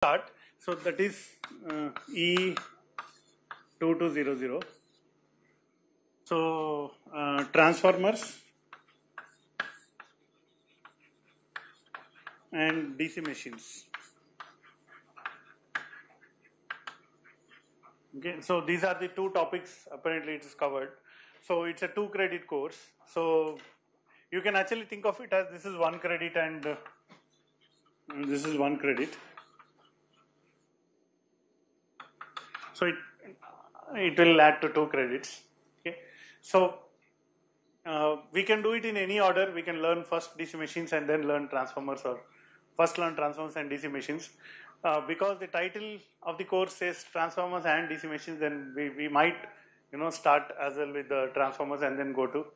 start. So that is E2200. So transformers and DC machines. Okay, so these are the two topics apparently it is covered. So it's a 2-credit course. So you can actually think of it as this is 1 credit and this is 1 credit. So it will add to 2 credits. Okay, so we can do it in any order. We can learn first DC machines and then learn transformers, or first learn transformers and DC machines. Because the title of the course says transformers and DC machines, then we might start as well with the transformers and then go to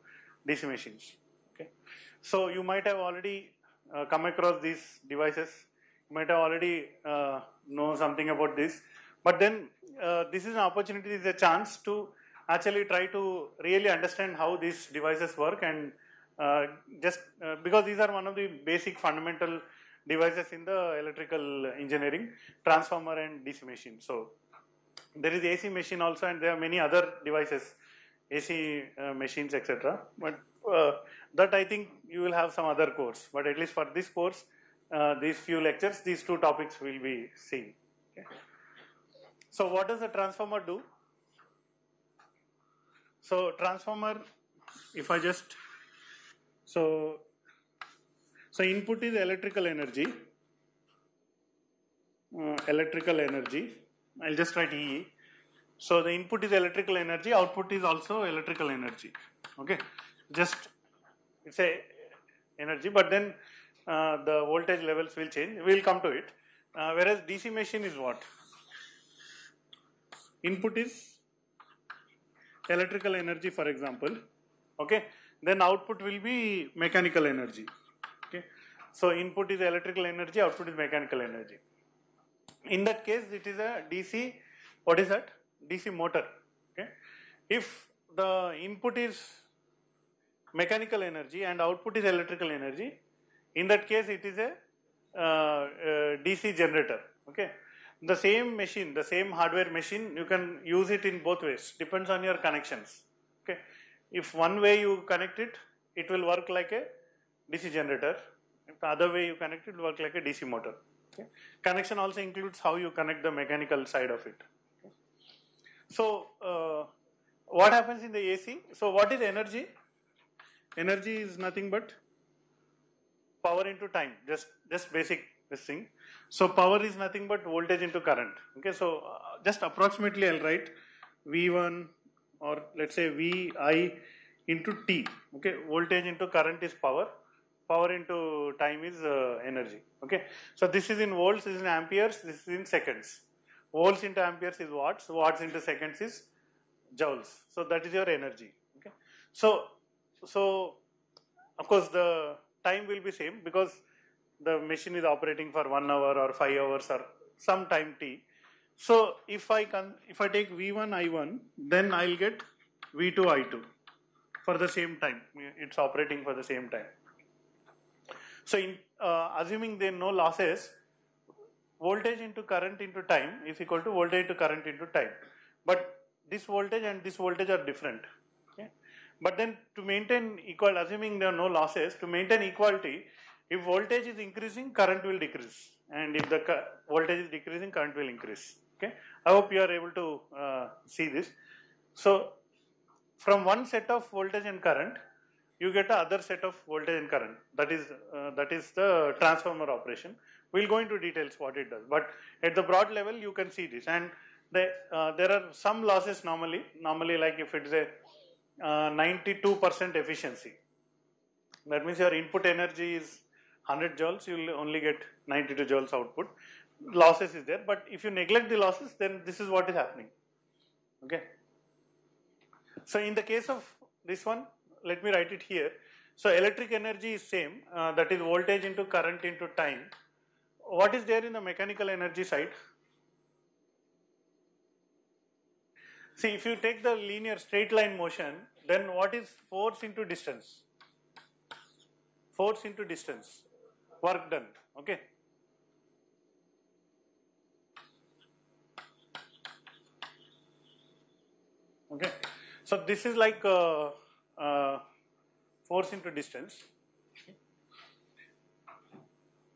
DC machines. Okay, so you might have already come across these devices. You might have already know something about this, but then this is an opportunity, this is a chance to actually try to really understand how these devices work, and because these are one of the basic fundamental devices in the electrical engineering, transformer and DC machine. So there is AC machine also, and there are many other devices, AC machines, etc. But that I think you will have some other course. But at least for this course, these few lectures, these two topics will be seen. Okay. So what does a transformer do? So transformer, if I just, so input is electrical energy, I'll just write E. So the input is electrical energy, output is also electrical energy. Okay, just it's a energy, but then the voltage levels will change. We will come to it. Whereas DC machine is what? Input is electrical energy, for example. Okay, then output will be mechanical energy. Okay, so input is electrical energy, output is mechanical energy. In that case, it is a DC. What is that? DC motor. Okay, if the input is mechanical energy and output is electrical energy, in that case it is a DC generator. Okay, the same machine, the same hardware machine, you can use it in both ways, depends on your connections. Okay, if one way you connect it, it will work like a DC generator. If the other way you connect it, will work like a DC motor. Okay, connection also includes how you connect the mechanical side of it. Okay. So what happens in the AC? So what is energy? Energy is nothing but power into time, just basic this thing. So power is nothing but voltage into current. Okay, so just approximately I'll write V1, or let's say Vi into T. Okay, voltage into current is power, power into time is energy. Okay, so this is in volts, this is in amperes, this is in seconds. Volts into amperes is watts, watts into seconds is joules. So that is your energy. Okay, so of course the time will be same because the machine is operating for 1 hour or 5 hours or some time t. So if I take V1 I1, then I'll get V2 I2 for the same time. It's operating for the same time. So assuming there are no losses, voltage into current into time is equal to voltage to current into time. But this voltage and this voltage are different. Okay? But then to maintain equal, assuming there are no losses, to maintain equality, if voltage is increasing, current will decrease, and if the voltage is decreasing, current will increase. Okay, I hope you are able to see this. So from one set of voltage and current, you get the other set of voltage and current. That is the transformer operation. We'll go into details what it does, but at the broad level, you can see this. And there are some losses normally like if it is a 92% efficiency, that means your input energy is 100 joules, you will only get 92 joules output. Losses is there, but if you neglect the losses, then this is what is happening. Okay. So in the case of this one, let me write it here. So electric energy is same, that is voltage into current into time. What is there in the mechanical energy side? See, if you take the linear straight line motion, then what is force into distance? Force into distance, work done. Okay. Okay, so this is like force into distance.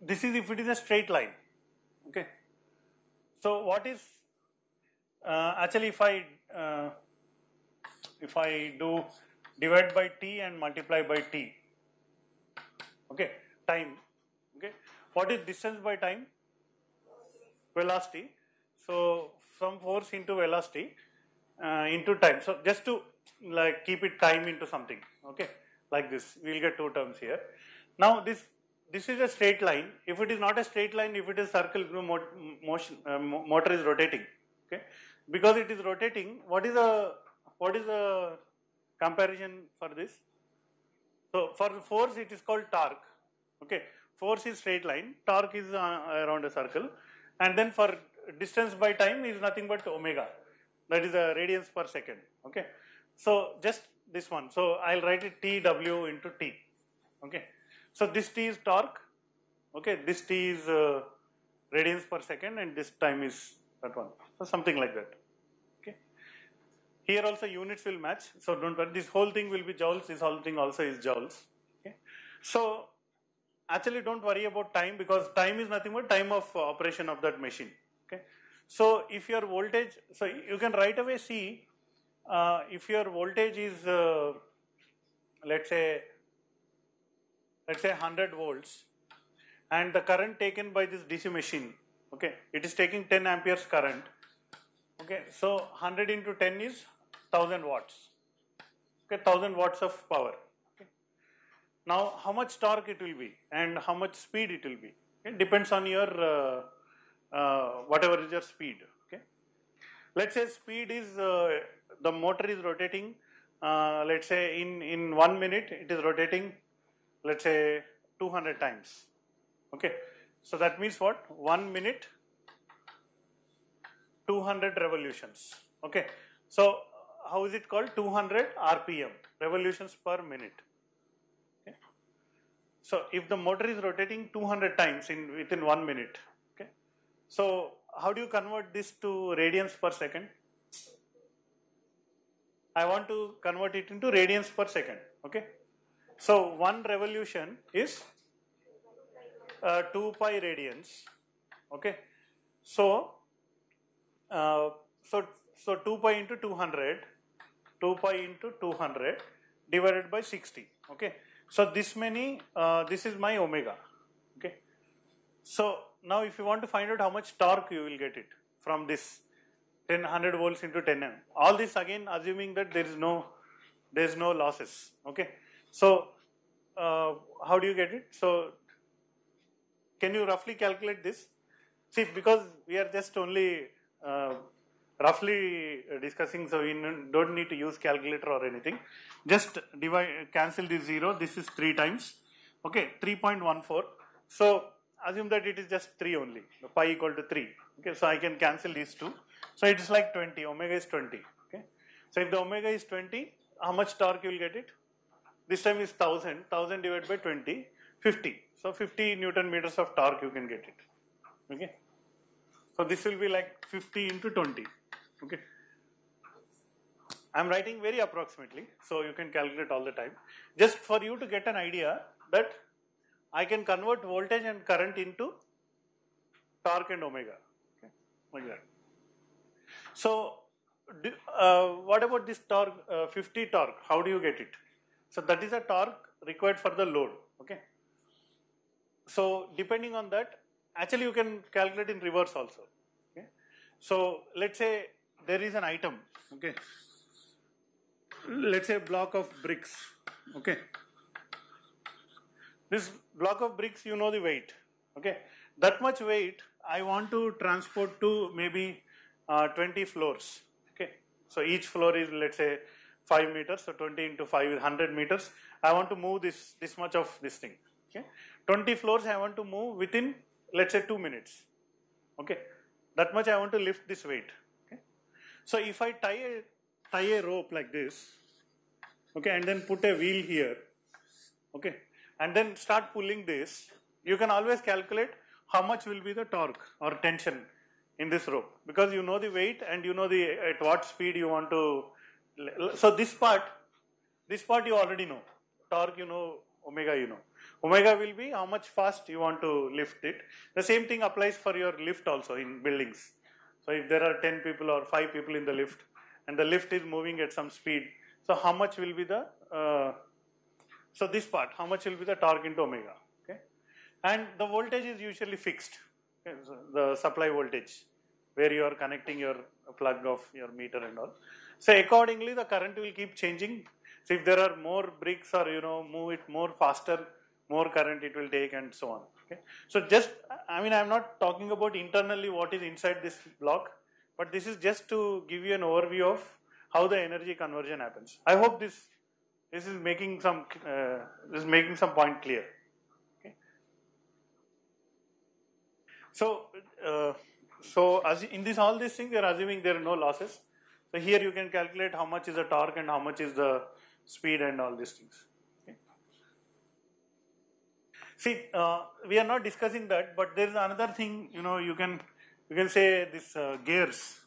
This is if it is a straight line. Okay, so what is actually if I do divide by t and multiply by t, okay, time, okay, what is distance by time? Velocity. So from force into velocity into time. So just to like keep it time into something, okay, like this, we will get two terms here. Now this is a straight line. If it is not a straight line, if it is circle, motor is rotating, okay, because it is rotating. What is the comparison for this? So for force it is called torque, okay, force is straight line, torque is around a circle, and then for distance by time is nothing but omega, that is the radians per second, okay. So just this one, so I'll write it TW into T, okay. So this T is torque, okay, this T is radians per second, and this time is that one, so something like that, okay. Here also units will match, so don't worry, this whole thing will be joules, this whole thing also is joules, okay. So actually don't worry about time, because time is nothing but time of operation of that machine, okay. So if your voltage, so you can right away see if your voltage is let's say 100 volts, and the current taken by this DC machine, okay, it is taking 10 amperes current, okay, so 100 into 10 is 1000 watts, okay, 1000 watts of power, okay. Now how much torque it will be and how much speed it will be, okay, depends on your whatever is your speed, okay. Let's say speed is the motor is rotating, let's say in 1 minute it is rotating, let's say 200 times, okay. So that means what? 1 minute 200 revolutions, okay. So how is it called? 200 RPM, revolutions per minute, okay. So if the motor is rotating 200 times within 1 minute, okay, so how do you convert this to radians per second? I want to convert it into radians per second, okay. So one revolution is 2 pi radians, okay. So so 2 pi into 200, 2 pi into 200 divided by 60, okay. So this many, this is my omega, okay. So now if you want to find out how much torque you will get it from this 100 volts into 10 amp, all this again assuming that there is no losses, okay. So how do you get it? So can you roughly calculate this? See, because we are just only roughly discussing, so we don't need to use calculator or anything. Just cancel this 0. This is 3 times, okay, 3.14. So assume that it is just 3 only, pi equal to 3, okay. So I can cancel these 2. So it is like 20, omega is 20, okay. So if the omega is 20, how much torque you will get it? This time is 1000 divided by 20, 50. So 50 Newton meters of torque you can get it, okay. So this will be like 50 into 20, okay. I am writing very approximately, so you can calculate all the time. Just for you to get an idea that I can convert voltage and current into torque and omega, okay, like that. So what about this torque, 50 torque, how do you get it? So that is a torque required for the load, okay. So depending on that, actually you can calculate in reverse also, okay. So let's say there is an item, okay, let's say a block of bricks, okay. This block of bricks, you know the weight, okay. That much weight I want to transport to maybe 20 floors, okay. So each floor is, let's say, 5 meters, so 20 into 5 is 100 meters. I want to move this much of this thing, okay. 20 floors I want to move within, let's say, 2 minutes, okay. That much I want to lift this weight, okay. So if I tie a rope like this, okay, and then put a wheel here, okay, and then start pulling this, you can always calculate how much will be the torque or tension in this rope, because you know the weight and you know at what speed you want to So this part you already know. Torque you know, omega you know. Omega will be how much fast you want to lift it. The same thing applies for your lift also in buildings. So if there are 10 people or 5 people in the lift and the lift is moving at some speed, so how much will be the, so this part, how much will be the torque into omega, okay? And the voltage is usually fixed, okay? So the supply voltage where you are connecting your plug of your meter and all. So accordingly the current will keep changing. So if there are more bricks or move it more faster, more current it will take and so on. Okay. So just, I mean, I am not talking about internally what is inside this block, but this is just to give you an overview of how the energy conversion happens. I hope this is making some point clear. Okay. So as in this all these things we are assuming there are no losses. So here you can calculate how much is the torque and how much is the speed and all these things. Okay. See, we are not discussing that, but there is another thing. You can say this gears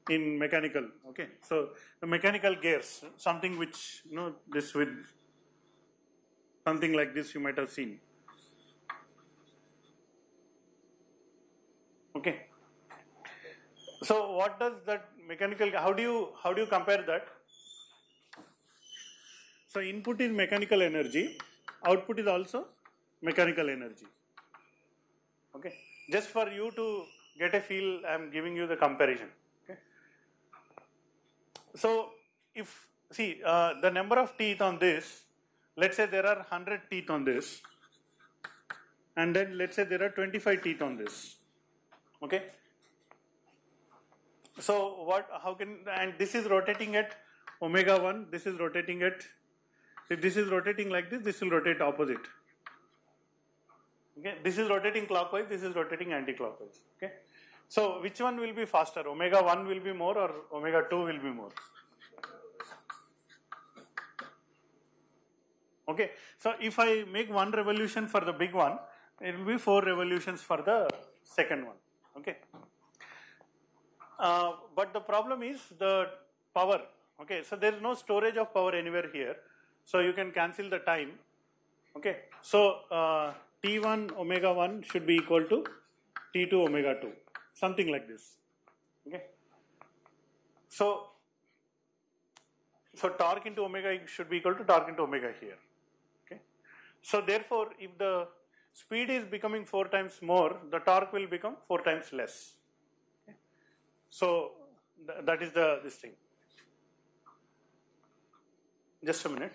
in mechanical. Okay, so the mechanical gears, something which this with something like this you might have seen. Okay. So what does that mechanical? How do you compare that? So input is mechanical energy, output is also mechanical energy. Okay. Just for you to get a feel, I am giving you the comparison. Okay. So if the number of teeth on this, let's say there are 100 teeth on this, and then let's say there are 25 teeth on this. Okay. So and this is rotating at omega 1, this is rotating at, if this is rotating like this will rotate opposite. Okay, this is rotating clockwise, this is rotating anti-clockwise. Okay, so which one will be faster? Omega 1 will be more or omega 2 will be more? Okay, so if I make 1 revolution for the big one, it will be 4 revolutions for the second one. Okay. But the problem is the power. Okay, so there is no storage of power anywhere here. So you can cancel the time. Okay, so T1 omega 1 should be equal to T2 omega 2, something like this. Okay, so torque into omega should be equal to torque into omega here. Okay, so therefore, if the speed is becoming 4 times more, the torque will become 4 times less. Okay. So that is this thing. Just a minute.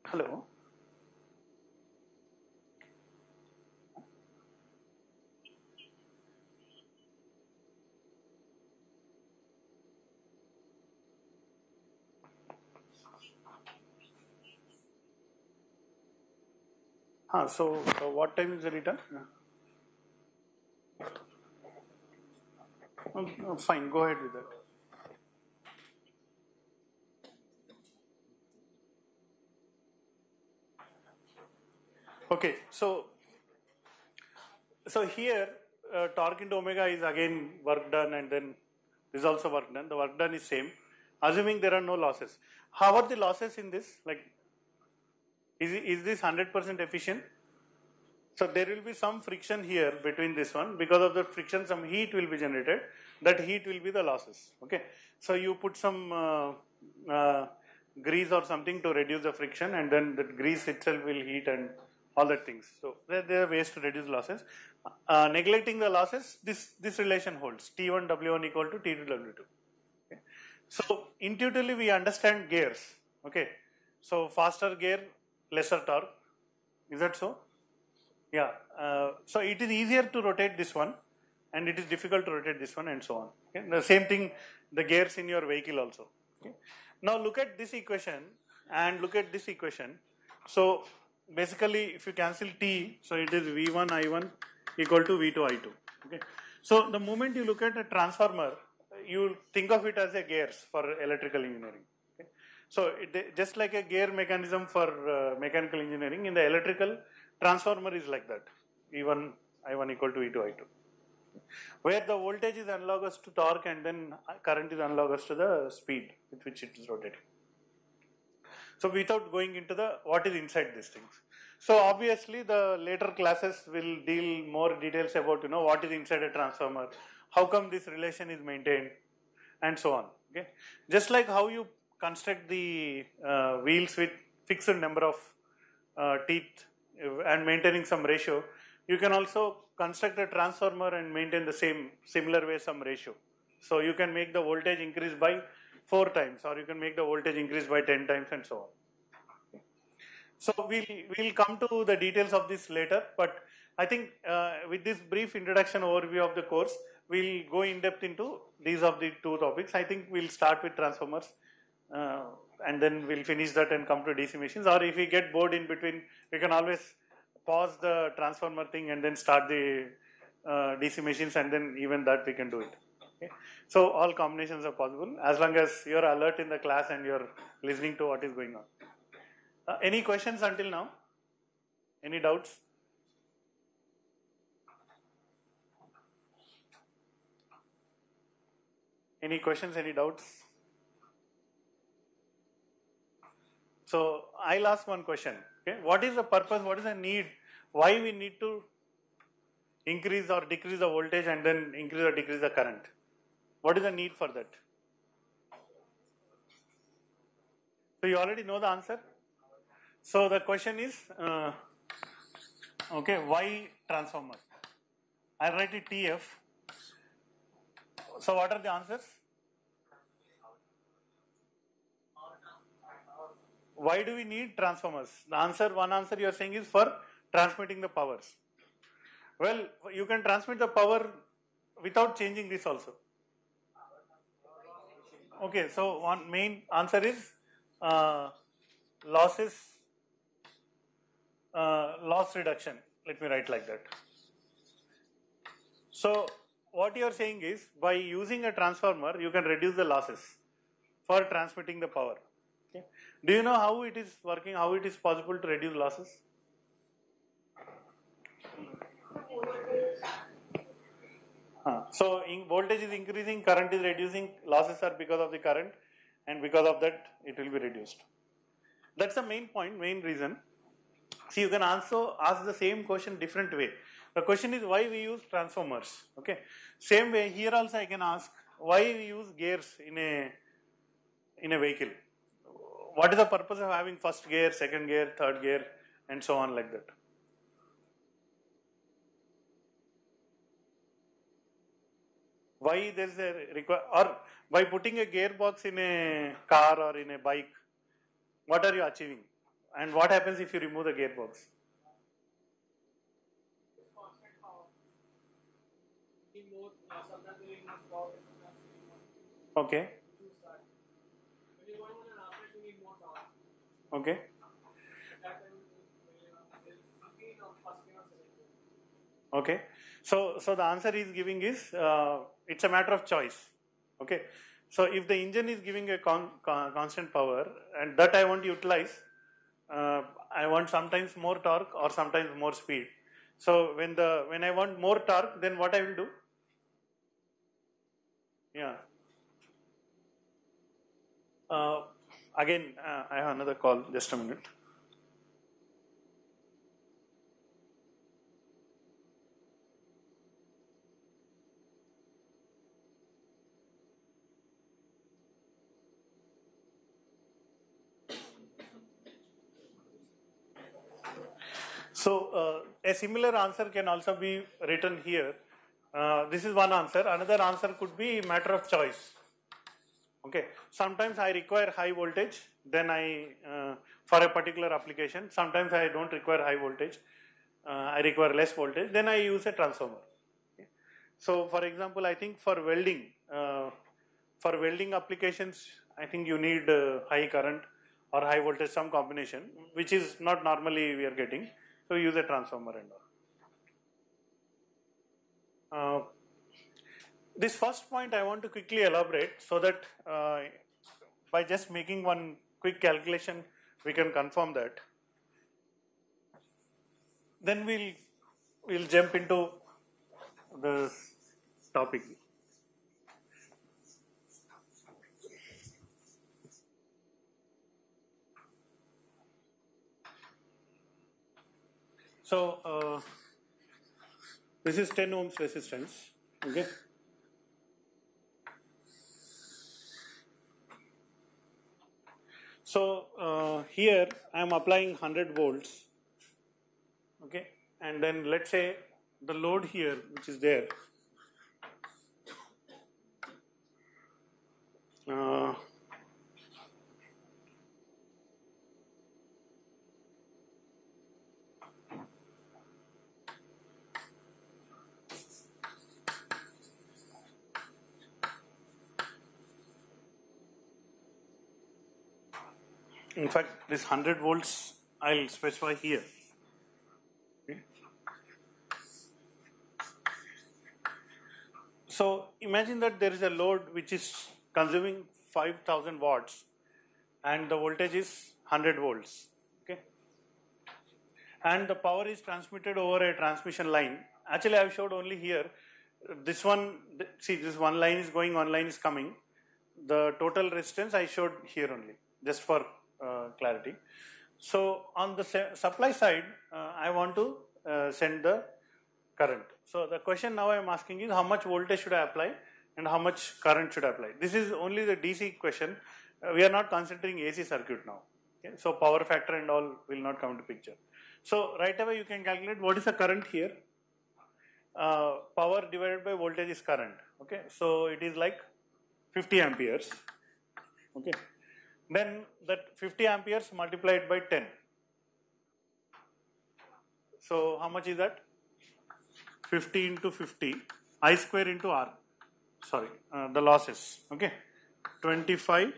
Hello. So what time is the return? Fine, go ahead with that. Okay, so here torque into omega is again work done, and then this is also work done. The work done is same, assuming there are no losses. How are the losses in this? Like, is this 100% efficient? So there will be some friction here between this one. Because of the friction, some heat will be generated. That heat will be the losses. Okay, so you put some grease or something to reduce the friction, and then the grease itself will heat and all that things. So there are ways to reduce losses. Neglecting the losses, this relation holds. T1 W1 equal to T2 W2. Okay. So intuitively we understand gears. Okay. So faster gear, lesser torque. Is that so? Yeah. So it is easier to rotate this one, and it is difficult to rotate this one, and so on. Okay. The same thing, the gears in your vehicle also. Okay. Now look at this equation and look at this equation. So basically, if you cancel T, so it is V1 I1 equal to V2 I2. Okay. So the moment you look at a transformer, you think of it as a gears for electrical engineering. Okay. So just like a gear mechanism for mechanical engineering, in the electrical, transformer is like that. V1 I1 equal to V2 I2. where the voltage is analogous to torque and then current is analogous to the speed with which it is rotating. So without going into the what is inside these things. So obviously the later classes will deal more details about what is inside a transformer, how come this relation is maintained, and so on. Okay, just like how you construct the wheels with fixed number of teeth and maintaining some ratio, you can also construct a transformer and maintain the similar way some ratio. So you can make the voltage increase by 4 times, or you can make the voltage increase by 10 times, and so on. So we'll come to the details of this later, but I think with this brief introduction overview of the course, we'll go in depth into these of the two topics. I think we'll start with transformers and then we'll finish that and come to DC machines, or if we get bored in between, we can always pause the transformer thing and then start the DC machines, and then even that we can do it. Okay. So all combinations are possible as long as you're alert in the class and you're listening to what is going on. Any questions until now? Any doubts? Any questions, any doubts? So I'll ask one question. Okay. What is the purpose, what is the need, why we need to increase or decrease the voltage and then increase or decrease the current? What is the need for that? So you already know the answer? So the question is, okay, why transformer? I'll write it TF. So what are the answers? Why do we need transformers? The answer, one answer you are saying is for transmitting the powers. Well, you can transmit the power without changing this also. Okay, so one main answer is loss reduction. Let me write like that. So what you are saying is, by using a transformer, you can reduce the losses for transmitting the power. Okay. Do you know how it is working, how it is possible to reduce losses? So voltage is increasing, current is reducing, losses are because of the current, and because of that it will be reduced. That's the main point, main reason. See, you can also ask the same question different way. The question is why we use transformers. Okay. Same way here also I can ask why we use gears in a vehicle. What is the purpose of having first gear, second gear, third gear, and so on like that? Why there is a or by putting a gearbox in a car or in a bike, what are you achieving? And what happens if you remove the gearbox? Okay. Okay. Okay. So the answer is giving is it's a matter of choice. Okay. So if the engine is giving a constant power and that I want to utilize, I want sometimes more torque or sometimes more speed. So when I want more torque, then what I will do? Yeah. Again, I have another call. Just a minute. So a similar answer can also be written here. This is one answer. Another answer could be matter of choice. Okay. Sometimes I require high voltage, then for a particular application. Sometimes I don't require high voltage. I require less voltage. Then I use a transformer. Okay. So for example, I think for welding applications, I think you need high current or high voltage, some combination, which is not normally we are getting. So use a transformer and all. This first point I want to quickly elaborate so that by just making one quick calculation, we can confirm that. Then we'll jump into the topic. So this is 10 ohms resistance. Okay. So here I am applying 100 volts. Okay, and then let's say the load here, which is there. In fact, this 100 volts I'll specify here. Okay. So imagine that there is a load which is consuming 5000 watts and the voltage is 100 volts. Okay. And the power is transmitted over a transmission line. Actually, I have showed only here. This one, see, this one line is going, one line is coming. The total resistance I showed here only, just for clarity. So on the supply side, I want to send the current. So the question now I am asking is how much voltage should I apply and how much current should I apply? This is only the DC question. We are not considering AC circuit now. Okay? So power factor and all will not come into picture. So right away you can calculate what is the current here. Power divided by voltage is current. Okay, so it is like 50 amperes. Okay, then that 50 amperes multiplied by 10. So how much is that? 50 into 50, I square into R. Sorry, the losses. Okay, 25.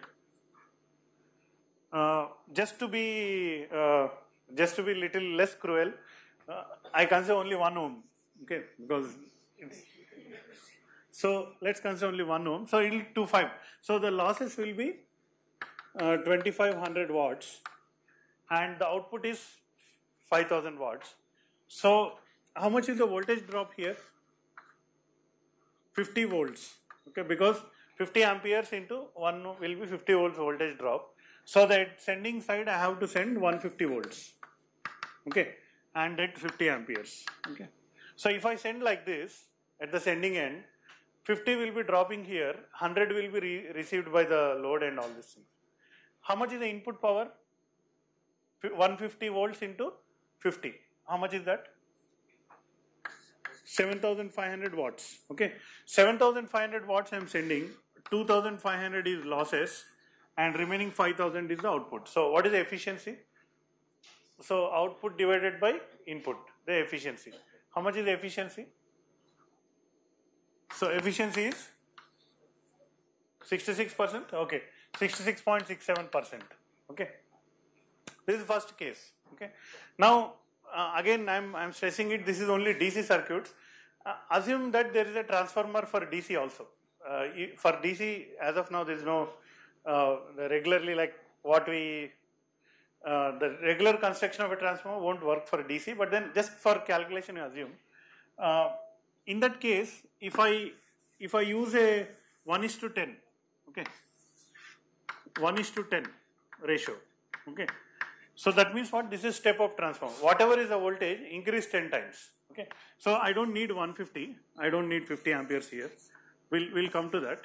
Just to be little less cruel, I consider only 1 ohm. Okay, because so let's consider only 1 ohm. So it will 25. So the losses will be 2500 watts, and the output is 5000 watts. So how much is the voltage drop here? 50 volts. Okay, because 50 amperes into 1 will be 50 volts voltage drop. So that sending side I have to send 150 volts. Okay, and at 50 amperes. Okay. So if I send like this at the sending end, 50 will be dropping here, 100 will be received by the load and all this thing. How much is the input power? 150 volts into 50. How much is that? 7500 watts. Okay, 7500 watts I am sending, 2500 is losses, and remaining 5000 is the output. So what is the efficiency? So output divided by input, the efficiency. How much is the efficiency? So efficiency is 66%. Okay, 66.67%. Okay, this is the first case. Okay, now again I'm stressing it. This is only DC circuits. Assume that there is a transformer for DC also. For DC, as of now, there is no regularly like what we the regular construction of a transformer won't work for DC, but then just for calculation you assume. In that case, if I use a 1:10, okay, 1:10 ratio, okay, so that means what? This is step up transformer. Whatever is the voltage, increase 10 times. Okay, so I don't need 150. I don't need 50 amperes here. We'll come to that.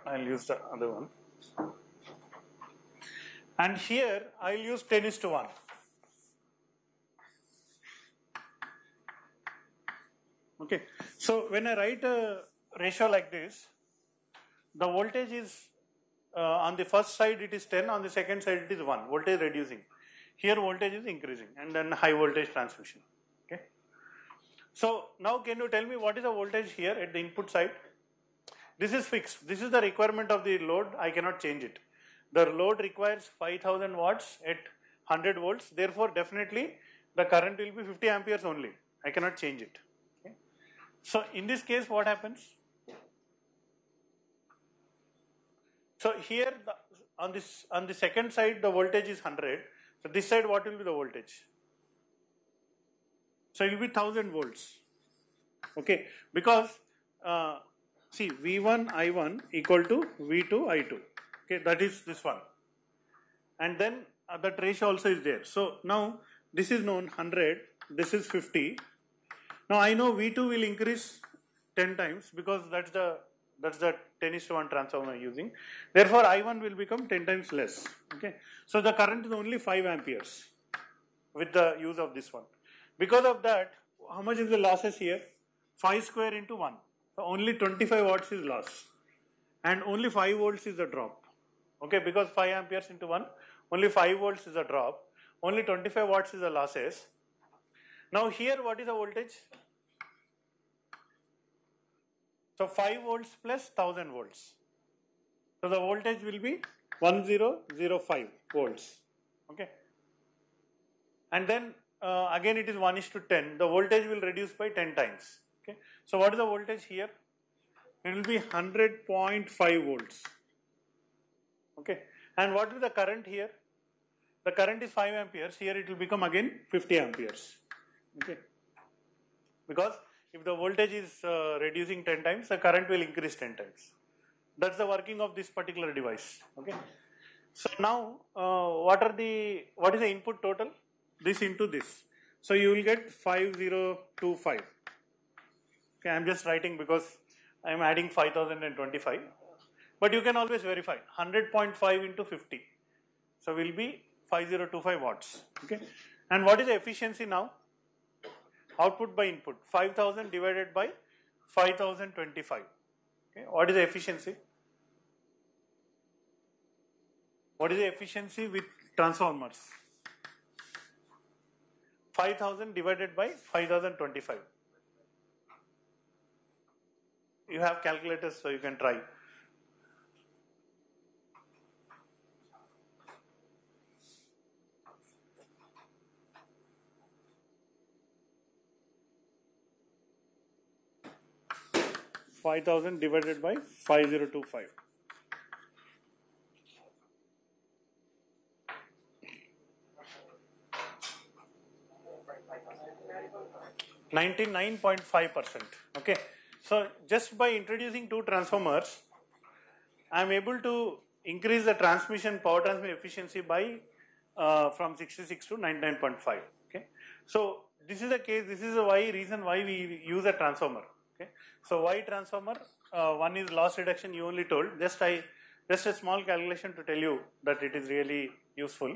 I'll use the other one. And here I'll use 10:1. Okay, so when I write a ratio like this, the voltage is on the first side it is 10, on the second side it is 1. Voltage reducing. Here voltage is increasing, and then high voltage transmission. Okay. So now can you tell me what is the voltage here at the input side? This is fixed. This is the requirement of the load. I cannot change it. The load requires 5000 watts at 100 volts. Therefore, definitely the current will be 50 amperes only. I cannot change it. Okay. So in this case, what happens? So here on the second side, the voltage is 100. So this side, what will be the voltage? So it will be 1000 volts. Okay, because see V1 I1 equal to V2 I2. Okay, that is this one, and then that ratio also is there. So now this is known 100, this is 50. Now I know V2 will increase 10 times because that's the 10:1 transformer using. Therefore I1 will become 10 times less. Okay, so the current is only 5 amperes with the use of this one. Because of that, how much is the losses here? 5 square into 1. So only 25 watts is loss, and only 5 volts is the drop. Okay, because 5 amperes into 1, only 5 volts is the drop, only 25 watts is the losses. Now here what is the voltage? So 5 volts plus 1000 volts. So the voltage will be 1005 volts. Okay. And then again it is 1:10. The voltage will reduce by 10 times. Okay. So what is the voltage here? It will be 100.5 volts. Okay. And what is the current here? The current is 5 amperes. Here it will become again 50 amperes. Okay. Because if the voltage is reducing 10 times, the current will increase 10 times. That's the working of this particular device. Okay. So now, what is the input total? This into this. So you will get 5025. Okay, I am just writing because I am adding 5025. But you can always verify 100.5 into 50. So will be 5025 watts. Okay. And what is the efficiency now? Output by input, 5000 divided by 5025. Okay. What is the efficiency? What is the efficiency with transformers? 5000 divided by 5025. You have calculators, so you can try. $5,000 divided by 5025. 99.5%. Okay. So just by introducing two transformers, I am able to increase the power transmission efficiency by from 66 to 99.5. Okay. So this is the case. This is the reason why we use a transformer. Okay. So why transformer? One is loss reduction. You only told. Just a small calculation to tell you that it is really useful.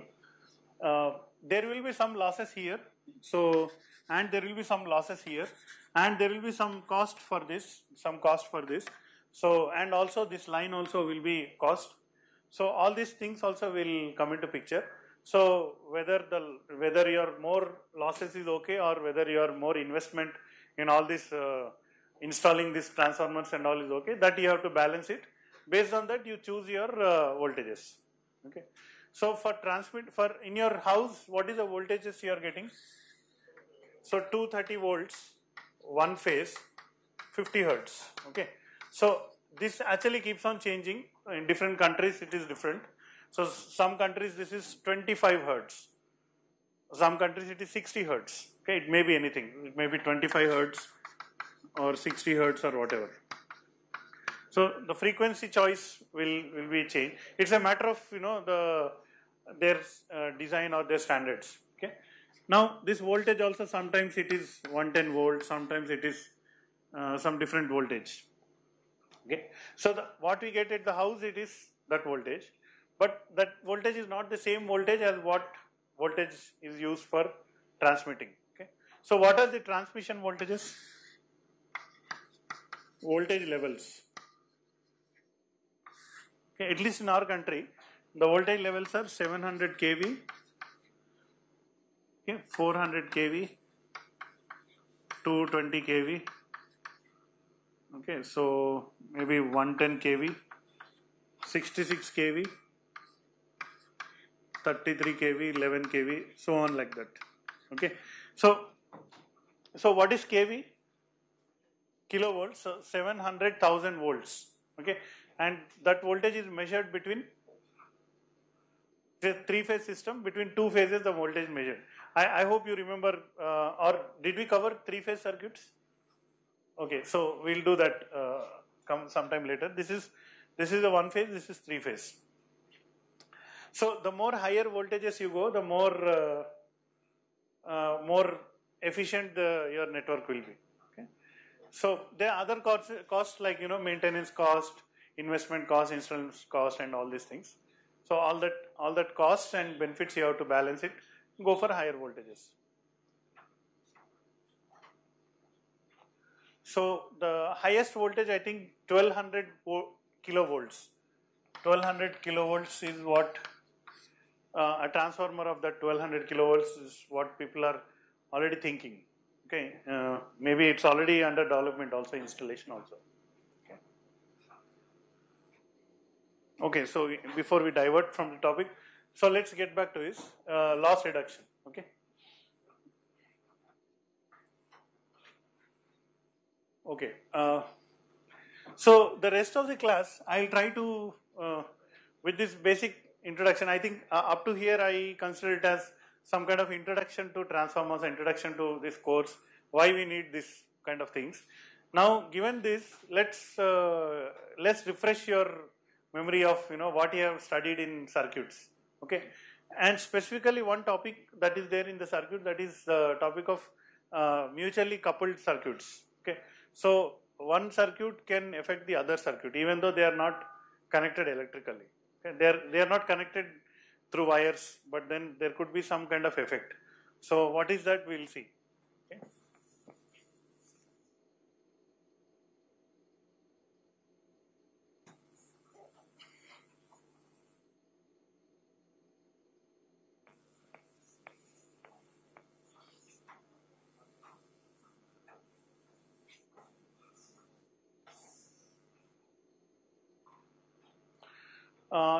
There will be some losses here. So, and there will be some losses here, and there will be some cost for this. So, and also this line also will be cost. So all these things also will come into picture. So whether your more losses is okay or whether your more investment in all this installing these transformers and all is okay, that you have to balance it. Based on that, you choose your voltages. Okay. So for in your house, what is the voltages you are getting? So 230 volts, one phase, 50 hertz. Okay. So this actually keeps on changing. In different countries, it is different. So some countries this is 25 hertz. Some countries it is 60 hertz. Okay. It may be anything. It may be 25 hertz or 60 hertz or whatever. So the frequency choice will be changed. It's a matter of their design or their standards. Okay. Now this voltage also sometimes it is 110 volts, sometimes it is some different voltage. Okay. So what we get at the house, it is that voltage, but that voltage is not the same voltage as what voltage is used for transmitting. Okay. So what are the transmission voltages? Voltage levels. Okay. At least in our country, the voltage levels are 700 kV, okay, 400 kV, 220 kV. Okay, so maybe 110 kV, 66 kV, 33 kV, 11 kV, so on like that. Okay, so what is kV? Kilovolts, so 700,000 volts. Okay, and that voltage is measured between the three-phase system. Between two phases, the voltage measured. I hope you remember, or did we cover three-phase circuits? Okay, so we'll do that come sometime later. This is a one phase, this is three phase. So the more higher voltages you go, the more efficient your network will be. Okay. So there are other costs like maintenance cost, investment cost, insurance cost, and all these things. So all that costs and benefits you have to balance it. Go for higher voltages. So the highest voltage, I think 1200 kilovolts. 1200 kilovolts is what a transformer of that 1200 kilovolts is what people are already thinking. Okay, maybe it's already under development also, installation also. Okay, so before we divert from the topic, so let's get back to this loss reduction. Okay. Okay. So the rest of the class, I'll try to, with this basic introduction, I think up to here I consider it as some kind of introduction to transformers, introduction to this course, why we need this kind of things. Now, given this, let's refresh your memory of what you have studied in circuits. Okay, and specifically one topic that is there in the circuit, that is the topic of mutually coupled circuits. Okay, so one circuit can affect the other circuit even though they are not connected electrically. Okay? They are not connected through wires, but then there could be some kind of effect. So what is that? We'll see. Okay.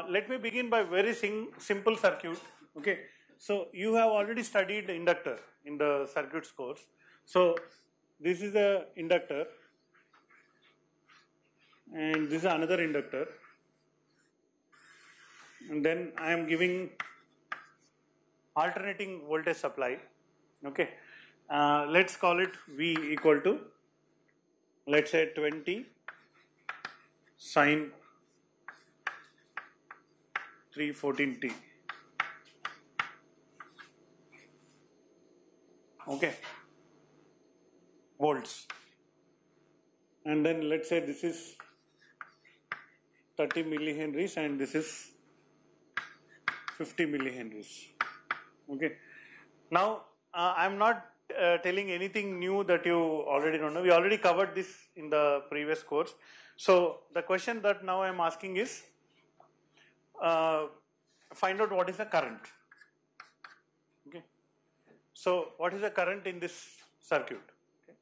Let me begin by very simple circuit. Okay, so you have already studied inductor in the circuits course. So this is a inductor, and this is another inductor, and then I am giving alternating voltage supply. Okay, let's call it V equal to, let's say 20 sine 314t. Okay, volts, and then let's say this is 30 millihenries and this is 50 millihenries. Okay, now I'm not telling anything new that you already don't know. We already covered this in the previous course. So the question that now I'm asking is, find out what is the current. Okay, so what is the current in this circuit? Okay.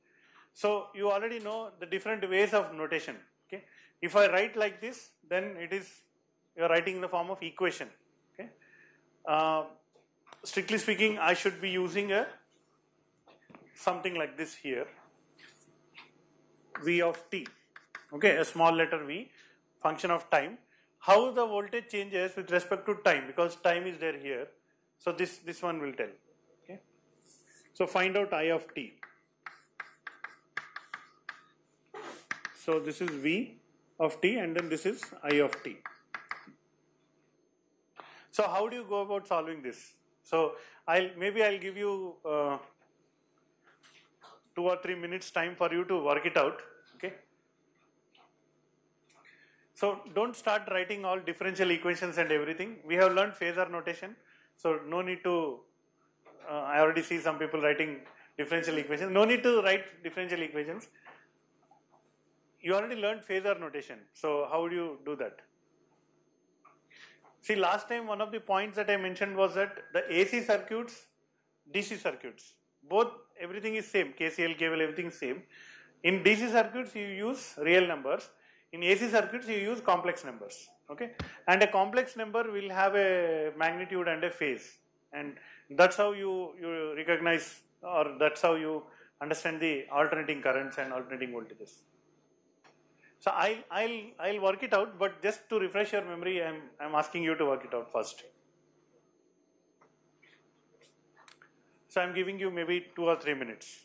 So you already know the different ways of notation. Okay, if I write like this, then it is, you're writing in the form of equation. Okay, strictly speaking, I should be using something like this here, V of t. Okay, a small letter v, function of time. How the voltage changes with respect to time, because time is there here. So this one will tell. Okay, so find out I of t. So this is V of t, and then this is I of t. So how do you go about solving this? So I'll give you 2 or 3 minutes time for you to work it out. Okay. So don't start writing all differential equations and everything. We have learned phasor notation, so no need to. I already see some people writing differential equations. No need to write differential equations. You already learned phasor notation. So how do you do that? See, last time one of the points that I mentioned was that the AC circuits, DC circuits, both everything is same. KCL, KVL, everything is same. In DC circuits, you use real numbers. In AC circuits, you use complex numbers. Okay, and a complex number will have a magnitude and a phase, and that's how you recognize, or that's how you understand the alternating currents and alternating voltages. So I'll work it out, but just to refresh your memory, I'm asking you to work it out first. So I'm giving you maybe 2 or 3 minutes.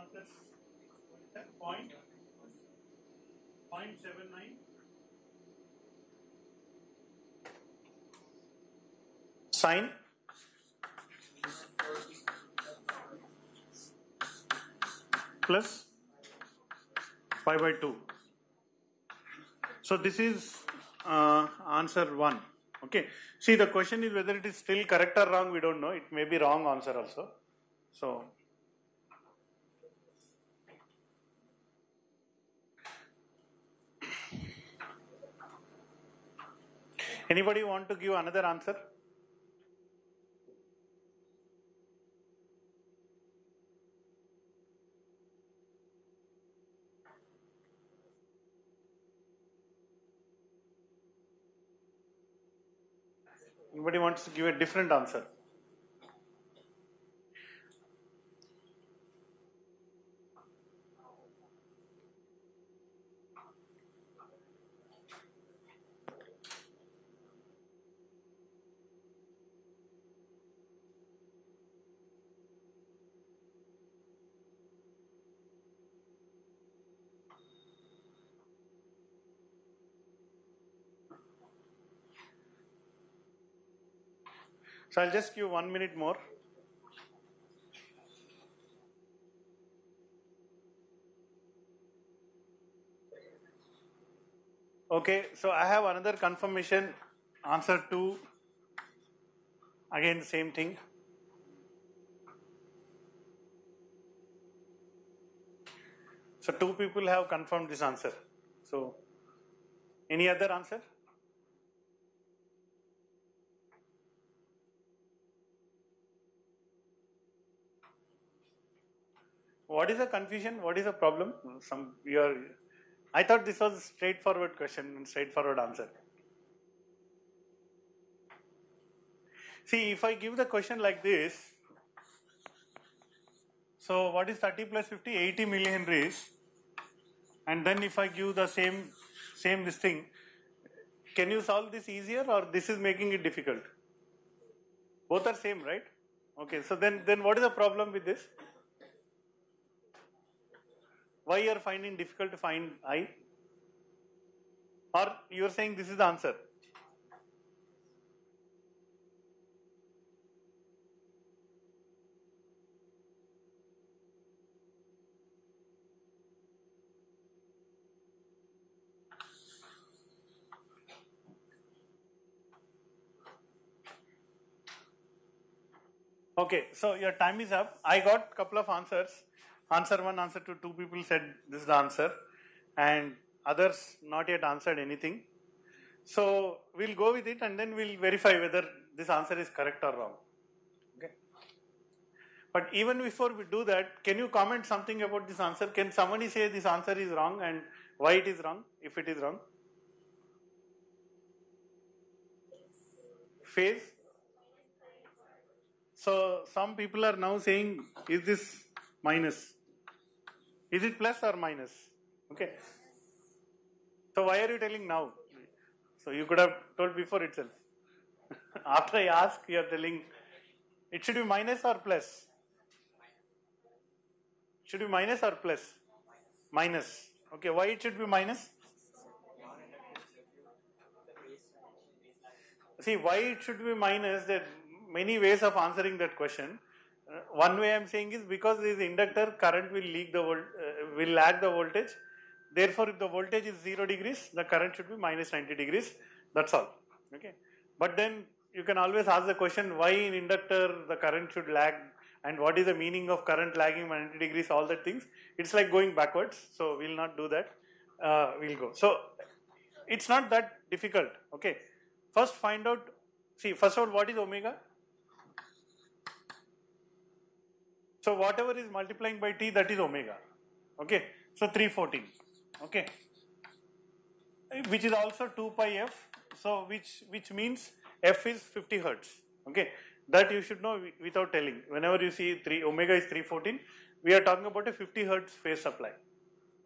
1 plus point 0.79 sine plus pi by 2. So this is answer 1. Okay. See, the question is whether it is still correct or wrong, we don't know. It may be wrong answer also. So anybody want to give another answer? Anybody wants to give a different answer? So I'll just give 1 minute more. Okay, so I have another confirmation. Answer 2, again same thing. So 2 people have confirmed this answer. So any other answer? What is the confusion? What is the problem? I thought this was a straightforward question and straightforward answer. See, if I give the question like this, so what is 30 plus 50? 80 millihenries. And then if I give the same this thing, can you solve this easier or this is making it difficult? Both are same, right? Okay, so then what is the problem with this? Why you are finding difficult to find I? Or you are saying this is the answer? Okay, so your time is up. I got couple of answers. Answer 1, answer 2, 2 people said this is the answer and others not yet answered anything. So we'll go with it and then we'll verify whether this answer is correct or wrong. Okay. But even before we do that, can you comment something about this answer? Can somebody say this answer is wrong and why it is wrong, if it is wrong? Phase. So some people are now saying, is this minus? Is it plus or minus? Okay. So why are you telling now? So you could have told before itself. After I ask, you are telling it should be minus or plus? Should be minus or plus? Minus. Okay, why it should be minus? See, why it should be minus, there are many ways of answering that question. One way I am saying is because this inductor current will lag the voltage. Therefore, if the voltage is 0 degrees, the current should be minus 90 degrees. That's all. Okay. But then you can always ask the question, why in inductor the current should lag and what is the meaning of current lagging by 90 degrees, all that things. It's like going backwards. So we'll not do that. We'll go. So it's not that difficult. Okay. First find out, see, first of all, what is omega? So whatever is multiplying by t, that is omega. Okay. So 314. Okay. Which is also 2 pi f. So which means f is 50 hertz. Okay. That you should know without telling. Whenever you see omega is 314, we are talking about a 50 hertz phase supply.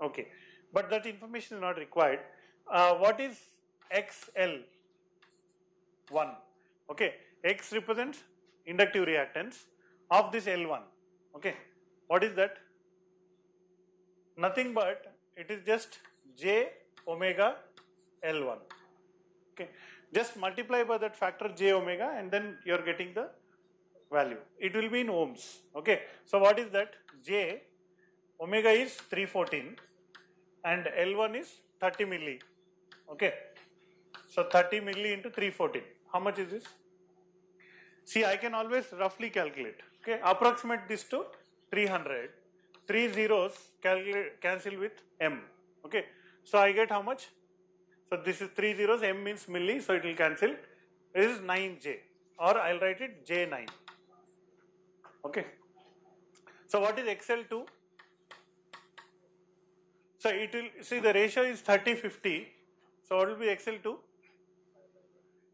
Okay. But that information is not required. What is XL? 1. Okay. X represents inductive reactance of this L1. Okay. What is that? Nothing but it is just j omega L1. Okay, just multiply by that factor j omega and then you are getting the value. It will be in ohms. Okay, so what is that? J omega is 314 and L1 is 30 milli. Okay, so 30 milli into 314. How much is this? See, I can always roughly calculate. Okay, approximate this to 300. 3 zeros cancel with m. Okay, so I get how much? So this is 3 zeros, m means milli, so it will cancel. This is 9j, or I'll write it j9. Okay, so what is XL2? So it will, see the ratio is 30-50, so what will be XL2?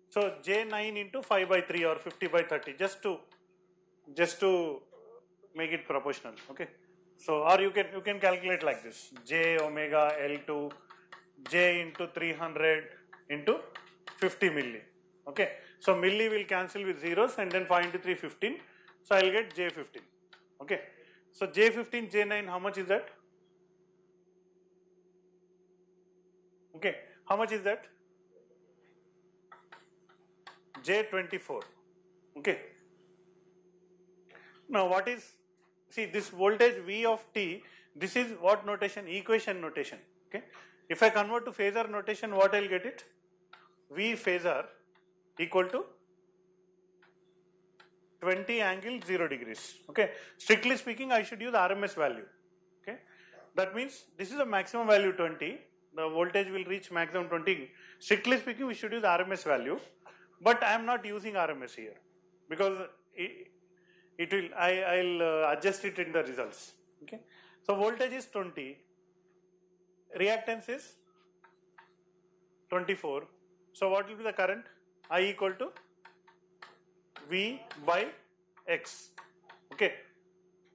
So j9 into 5 by 3 or 50 by 30, just to make it proportional. Okay, so or you can calculate like this: j omega L2 j into 300 into 50 milli. Okay, so milli will cancel with zeros and then 5 into 3 15, so I'll get j15. Okay, so j15 j9, how much is that? Okay, how much is that? j24. Okay, now what is, see this voltage V of t, this is what notation? Equation notation. Okay, if I convert to phasor notation, what I'll get it? V phasor equal to 20 angle 0 degrees. Okay, strictly speaking I should use RMS value. Okay, that means this is a maximum value 20, the voltage will reach maximum 20. Strictly speaking we should use RMS value, but I am not using RMS here because it will, I'll adjust it in the results. Okay, so voltage is 20, reactance is 24. So what will be the current? I equal to V by X. Okay,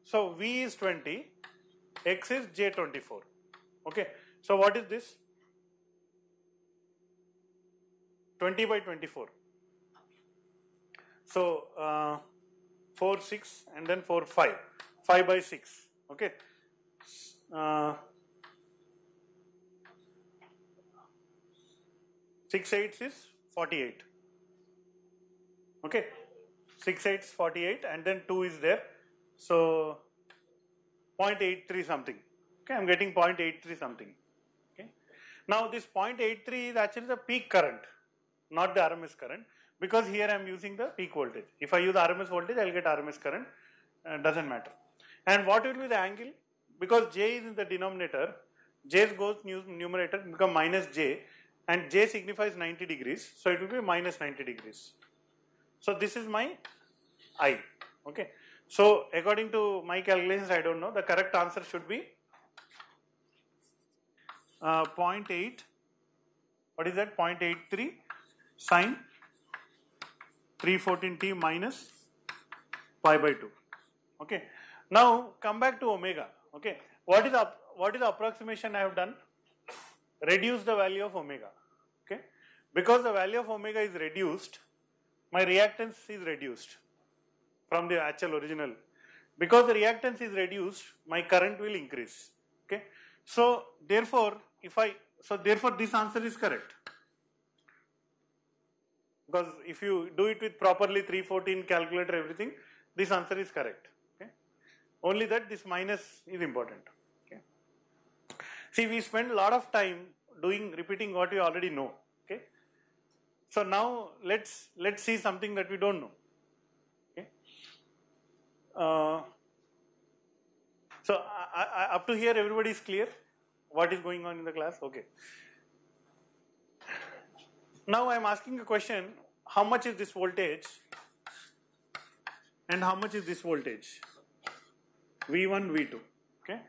so V is 20, X is J24. Okay, so what is this? 20 by 24. So 4 6 and then 4 5, 5 by 6. Okay, 6 8 is 48. Okay, 6 8 is 48 and then 2 is there, so 0.83 something. Okay, I am getting 0.83 something. Okay, now this 0.83 is actually the peak current, not the RMS current, because here I am using the peak voltage. If I use RMS voltage, I will get RMS current, doesn't matter. And what will be the angle? Because J is in the denominator, J goes numerator, become minus J, and J signifies 90 degrees, so it will be minus 90 degrees. So this is my I. Okay, so according to my calculations, I don't know, the correct answer should be 0.8, what is that, 0.83 sine 314t minus pi by 2. Okay, now come back to omega. Okay, what is the approximation I have done? Reduce the value of omega. Okay, because the value of omega is reduced, my reactance is reduced from the actual original. Because the reactance is reduced, my current will increase. Okay, so therefore therefore this answer is correct. Because if you do it with properly 314 calculator everything, this answer is correct. Okay, only that this minus is important. Okay, see we spend a lot of time repeating what we already know. Okay, so now let's see something that we don't know. Okay, so up to here everybody is clear what is going on in the class? Okay. Now I am asking a question, how much is this voltage and how much is this voltage? V1, V2. Okay,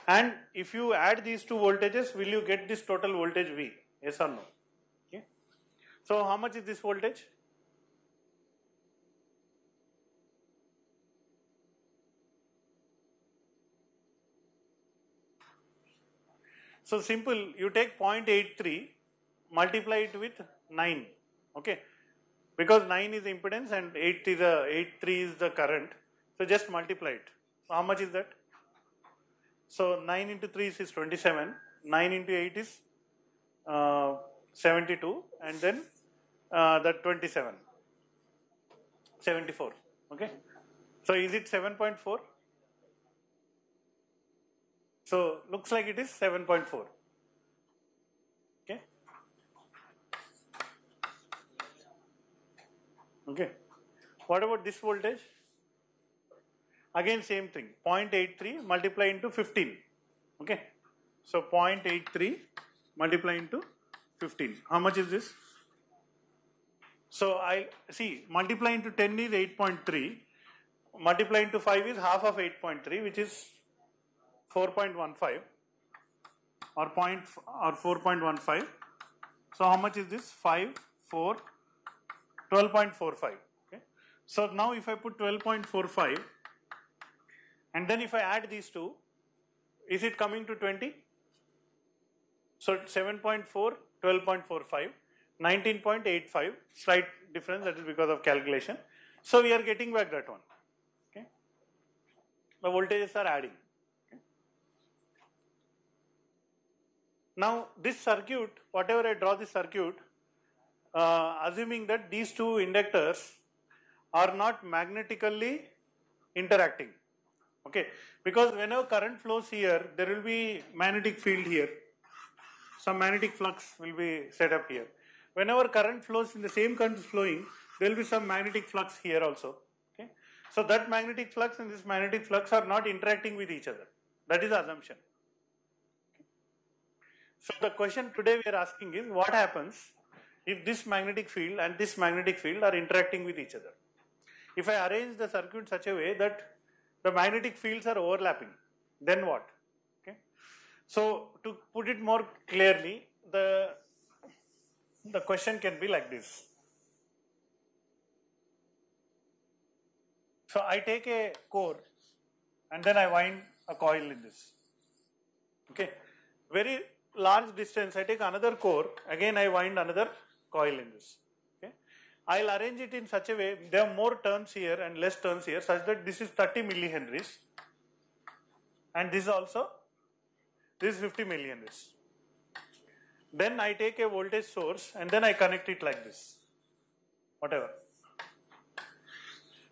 and if you add these two voltages, will you get this total voltage V? Yes or no? Okay, so how much is this voltage? So simple, you take 0.83, multiply it with 9, okay, because 9 is the impedance and 83 is the current, so just multiply it. So how much is that? So 9 into 3 is 27, 9 into 8 is 72, and then that 27, 74. Okay. So is it 7.4? So looks like it is 7.4. Okay. Okay. What about this voltage? Again same thing, 0.83 multiply into 15. Okay. So 0.83 multiply into 15. How much is this? So I see multiply into 10 is 8.3. Multiply into 5 is half of 8.3, which is 4.15 or 4.15. So how much is this? 5, 4, 12.45. Okay. So now if I put 12.45 and then if I add these two, is it coming to 20? So 7.4, 12.45, 19.85, slight difference, that is because of calculation. So we are getting back that one. Okay. The voltages are adding. Okay. Now this circuit, whatever I draw this circuit, assuming that these two inductors are not magnetically interacting. Okay, because whenever current flows here, there will be magnetic field here. Some magnetic flux will be set up here. Whenever current flows in the same current is flowing, there will be some magnetic flux here also. Okay, so that magnetic flux and this magnetic flux are not interacting with each other. That is the assumption. Okay. So the question today we are asking is, what happens if this magnetic field and this magnetic field are interacting with each other? If I arrange the circuit in such a way that the magnetic fields are overlapping, then what? Okay. So to put it more clearly, the question can be like this. So I take a core and then I wind a coil in this. Okay. Very large distance, I take another core, again I wind another coil in this. Okay. I'll arrange it in such a way, there are more turns here and less turns here, such that this is 30 millihenries and this is also, this is 50 millihenries. Then I take a voltage source and then I connect it like this, whatever.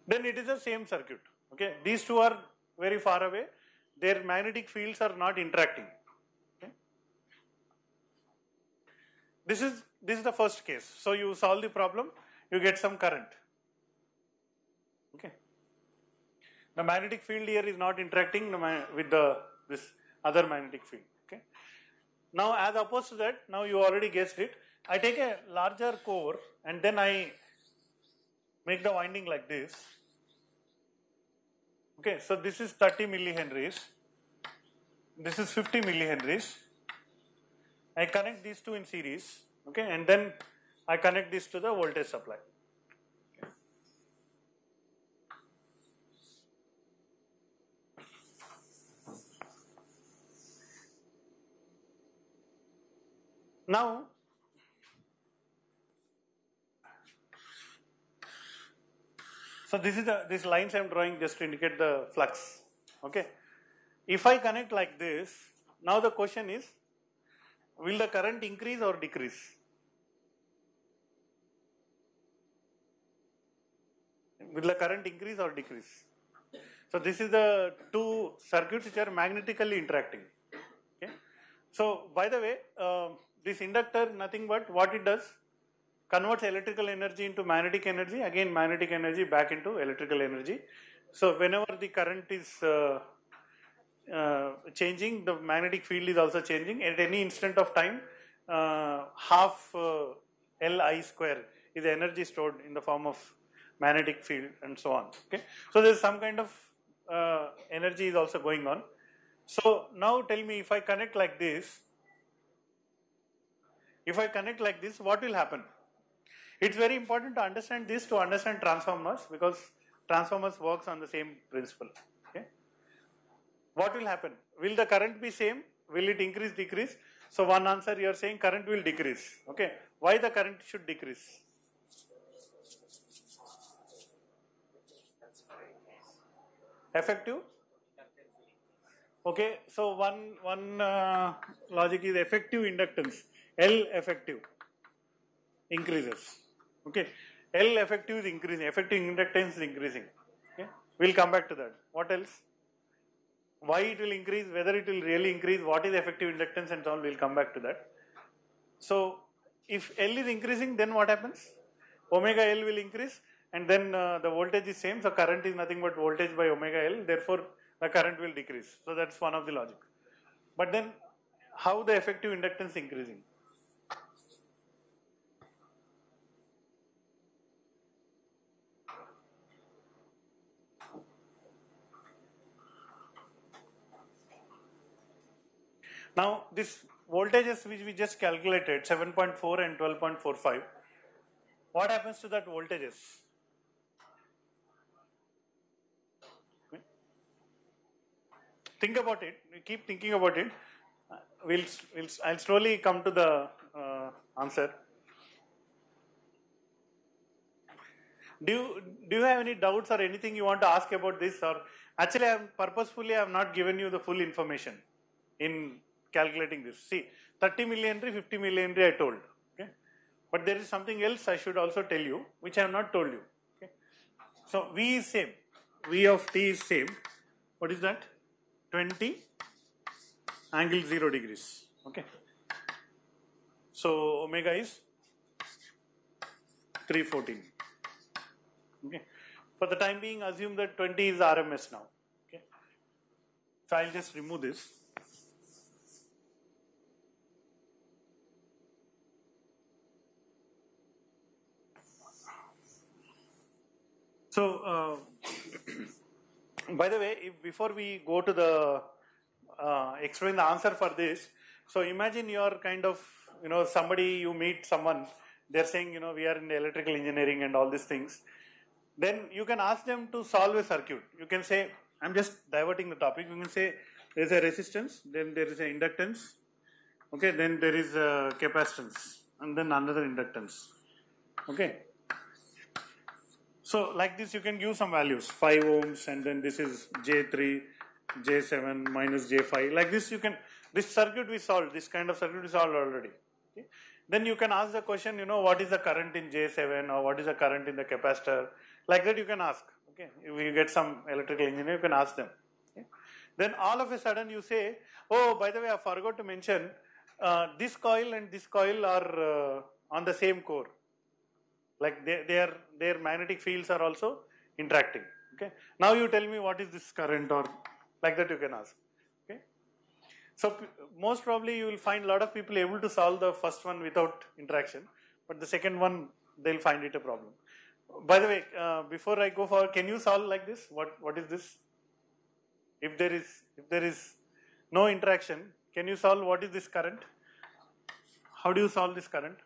Then it is the same circuit. Okay, these two are very far away, their magnetic fields are not interacting. Okay. This is the first case. So you solve the problem, you get some current. Okay. The magnetic field here is not interacting with this other magnetic field. Okay. Now as opposed to that, now you already guessed it, I take a larger core and then I make the winding like this. Okay, so this is 30 millihenries, this is 50 millihenries. I connect these two in series, okay, and then I connect this to the voltage supply. Okay. Now, so this is these lines I am drawing just to indicate the flux. Okay. If I connect like this, now the question is, will the current increase or decrease? Will the current increase or decrease? So this is the two circuits which are magnetically interacting. Okay. So by the way, this inductor, nothing but what it does, converts electrical energy into magnetic energy, again magnetic energy back into electrical energy. So whenever the current is changing, the magnetic field is also changing. At any instant of time, half Li square is the energy stored in the form of magnetic field and so on. Okay, so there is some kind of energy is also going on. So now tell me, if I connect like this, what will happen? It's very important to understand this to understand transformers, because transformers works on the same principle. Okay. What will happen? Will the current be same? Will it increase, decrease? So one answer, you are saying current will decrease. Okay. Why the current should decrease? Effective Okay, so one logic is effective inductance. L effective increases. Okay, L effective is increasing. Effective inductance is increasing. Okay, we'll come back to that. What else? Why it will increase? Whether it will really increase? What is effective inductance and so on? We'll come back to that. So if L is increasing, then what happens? Omega L will increase, and then the voltage is same. So current is nothing but voltage by omega L. Therefore, the current will decrease. So that's one of the logic. But then, how the effective inductance increasing? Now, this voltages which we just calculated, 7.4 and 12.45, what happens to that voltages? Think about it. Keep thinking about it. I'll slowly come to the answer. Do you have any doubts or anything you want to ask about this? Or actually, I have not given you the full information in calculating this. See, 30 millihenry, 50 millihenry I told. Okay, but there is something else I should also tell you, which I have not told you. Okay, so V is same. V of t is same. What is that? 20 angle 0 degrees. Okay. So omega is 314. Okay. For the time being, assume that 20 is RMS now. Okay. So I'll just remove this. So, by the way, before we go to the explain the answer for this, so imagine you are kind of, somebody, you meet someone, they're saying, we are in electrical engineering and all these things. Then you can ask them to solve a circuit. You can say, I'm just diverting the topic. You can say, there's a resistance, then there is an inductance, okay, then there is a capacitance, and then another inductance, okay. So like this, you can give some values, 5 ohms, and then this is J3, J7 minus J5. Like this, this circuit we solved, this kind of circuit we solved already. Okay? Then you can ask the question, what is the current in J7 or what is the current in the capacitor? Like that you can ask. Okay? If you get some electrical engineer, you can ask them. Okay? Then all of a sudden you say, oh, by the way, I forgot to mention, this coil and this coil are on the same core. Like their magnetic fields are also interacting. Okay. Now you tell me what is this current, or like that you can ask. Okay. So most probably you will find a lot of people able to solve the first one without interaction, but the second one they'll find it a problem. By the way, before I go forward, can you solve like this? What is this? If there is no interaction, can you solve what is this current? How do you solve this current?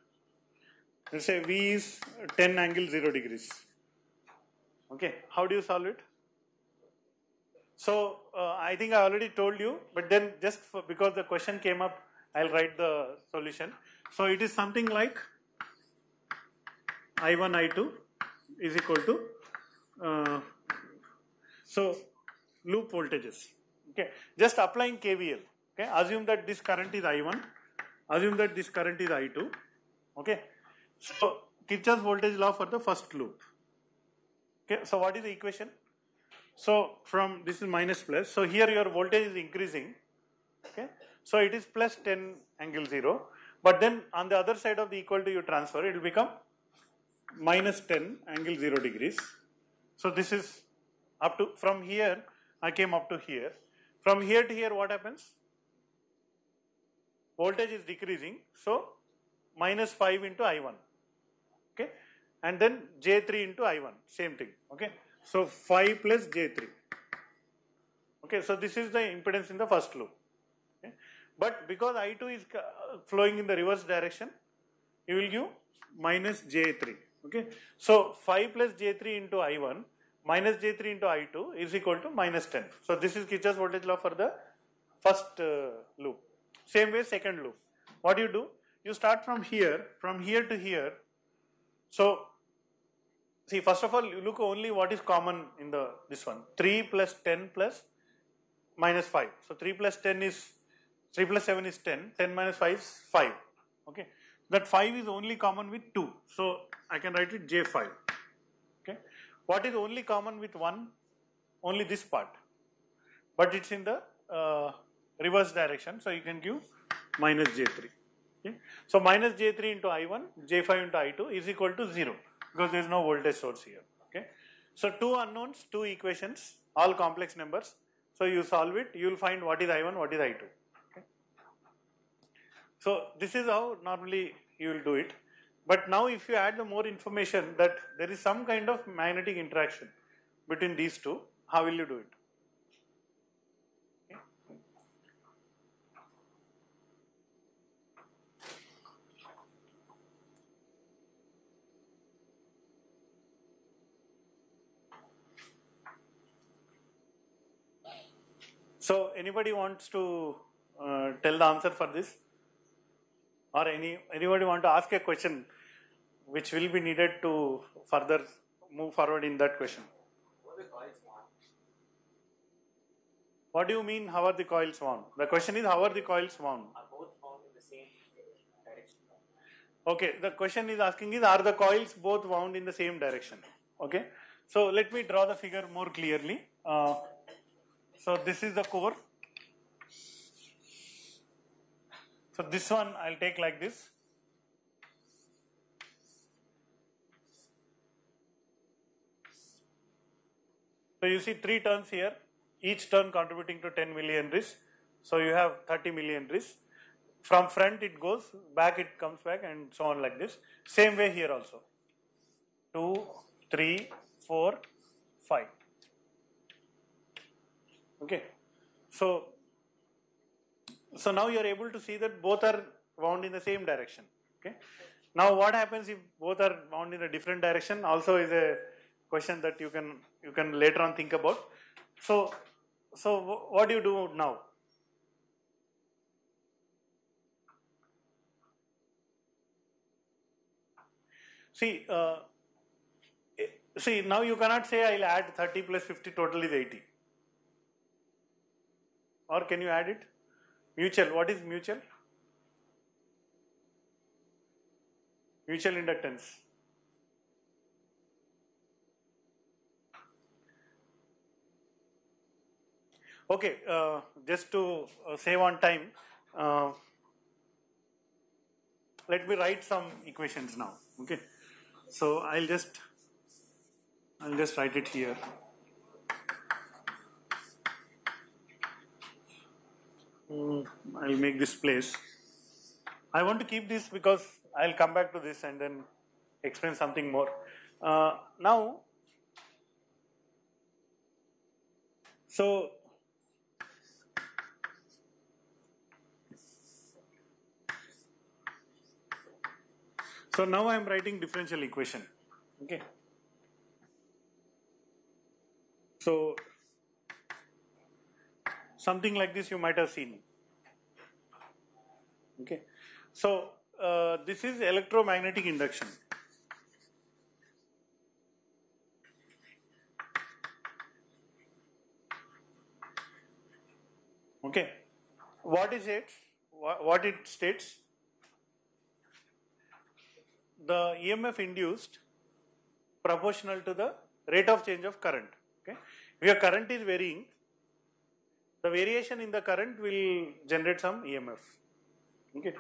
Let's say V is 10 angle 0 degrees. Okay, how do you solve it? So, I think I already told you, but then just because the question came up, I'll write the solution. So, it is something like I1, I2 is equal to, so loop voltages. Okay, just applying KVL. Okay, assume that this current is I1, assume that this current is I2. Okay. So, Kirchhoff's voltage law for the first loop. Okay, so what is the equation? So, from this is minus plus. So, here your voltage is increasing. Okay, so it is plus 10 angle 0. But then on the other side of the equal to you transfer, it will become minus 10 angle 0 degrees. So, this is up to, from here, I came up to here. From here to here, what happens? Voltage is decreasing. So, minus 5 into I1. Okay, and then J3 into I1, same thing. Okay, so 5 plus J3. Okay, so this is the impedance in the first loop. Okay, but because I2 is flowing in the reverse direction, you will give minus J3. Okay, so 5 plus J3 into I1 minus J3 into I2 is equal to minus 10. So this is Kirchhoff's voltage law for the first loop. Same way, second loop. What do? You start from here to here. So, see, first of all, you look only what is common in this one. 3 plus 10 plus minus 5. So 3 plus 10 is 3 plus 7 is 10. 10 minus 5 is 5. Okay. That 5 is only common with 2. So I can write it J5. Okay. What is only common with 1? Only this part. But it's in the reverse direction. So you can give minus J3. Okay. So minus J3 into I1, J5 into I2 is equal to 0 because there is no voltage source here. Okay. So two unknowns, two equations, all complex numbers. So you solve it, you will find what is I1, what is I2. Okay. So this is how normally you will do it. But now if you add the more information that there is some kind of magnetic interaction between these two, how will you do it? Okay. So anybody wants to tell the answer for this? Or anybody want to ask a question which will be needed to further move forward in that question? What do you mean, how are the coils wound? The question is, how are the coils wound? Are both wound in the same direction? Okay, the question is asking is, are the coils both wound in the same direction? Okay, so let me draw the figure more clearly. So this is the core. So this one I'll take like this. So you see 3 turns here, each turn contributing to 10 millihenries. So you have 30 millihenries. From front it goes, back it comes back, and so on like this. Same way here also. 2, 3, 4, 5. Okay. So now you are able to see that both are wound in the same direction. Okay. Now what happens if both are wound in a different direction? Also is a question that you can later on think about. So what do you do now? See, now you cannot say I'll add 30 plus 50 total is 80. Or can you add it? Mutual, what is mutual? Mutual inductance. Okay, just to save on time, let me write some equations now. Okay, so I'll just write it here. I'll make this place. I want to keep this because I'll come back to this and then explain something more. Now, so now I am writing differential equation. Okay. So something like this you might have seen. Okay. So this is electromagnetic induction. Okay. What is it? What it states? The EMF induced proportional to the rate of change of current. Okay. If your current is varying, the variation in the current will generate some EMF. Okay.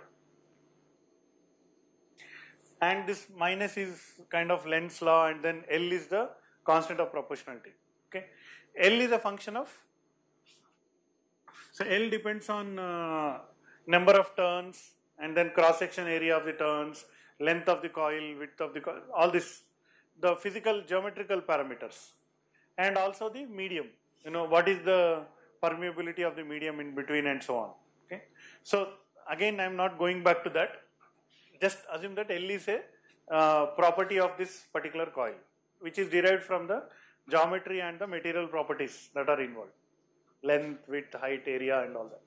And this minus is kind of Lenz's law, and then L is the constant of proportionality. Okay. L is a function of, so L depends on number of turns, and then cross section area of the turns, length of the coil, width of the coil, all this, the physical geometrical parameters, and also the medium, what is the permeability of the medium in between and so on. Okay. So again I am not going back to that, just assume that L is a property of this particular coil, which is derived from the geometry and the material properties that are involved, length, width, height, area and all that.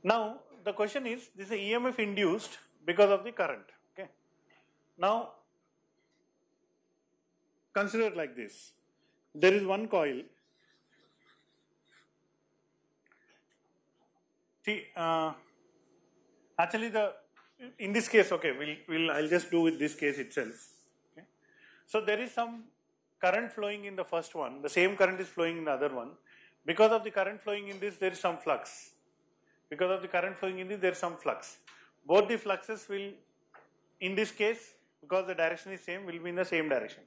Now the question is, this is EMF induced because of the current. Okay. Now consider like this, there is one coil See, actually in this case, okay, I'll just do with this case itself. Okay. So there is some current flowing in the first one, the same current is flowing in the other one. Because of the current flowing in this, there is some flux. Because of the current flowing in this, there is some flux. Both the fluxes will, in this case, because the direction is same, will be in the same direction.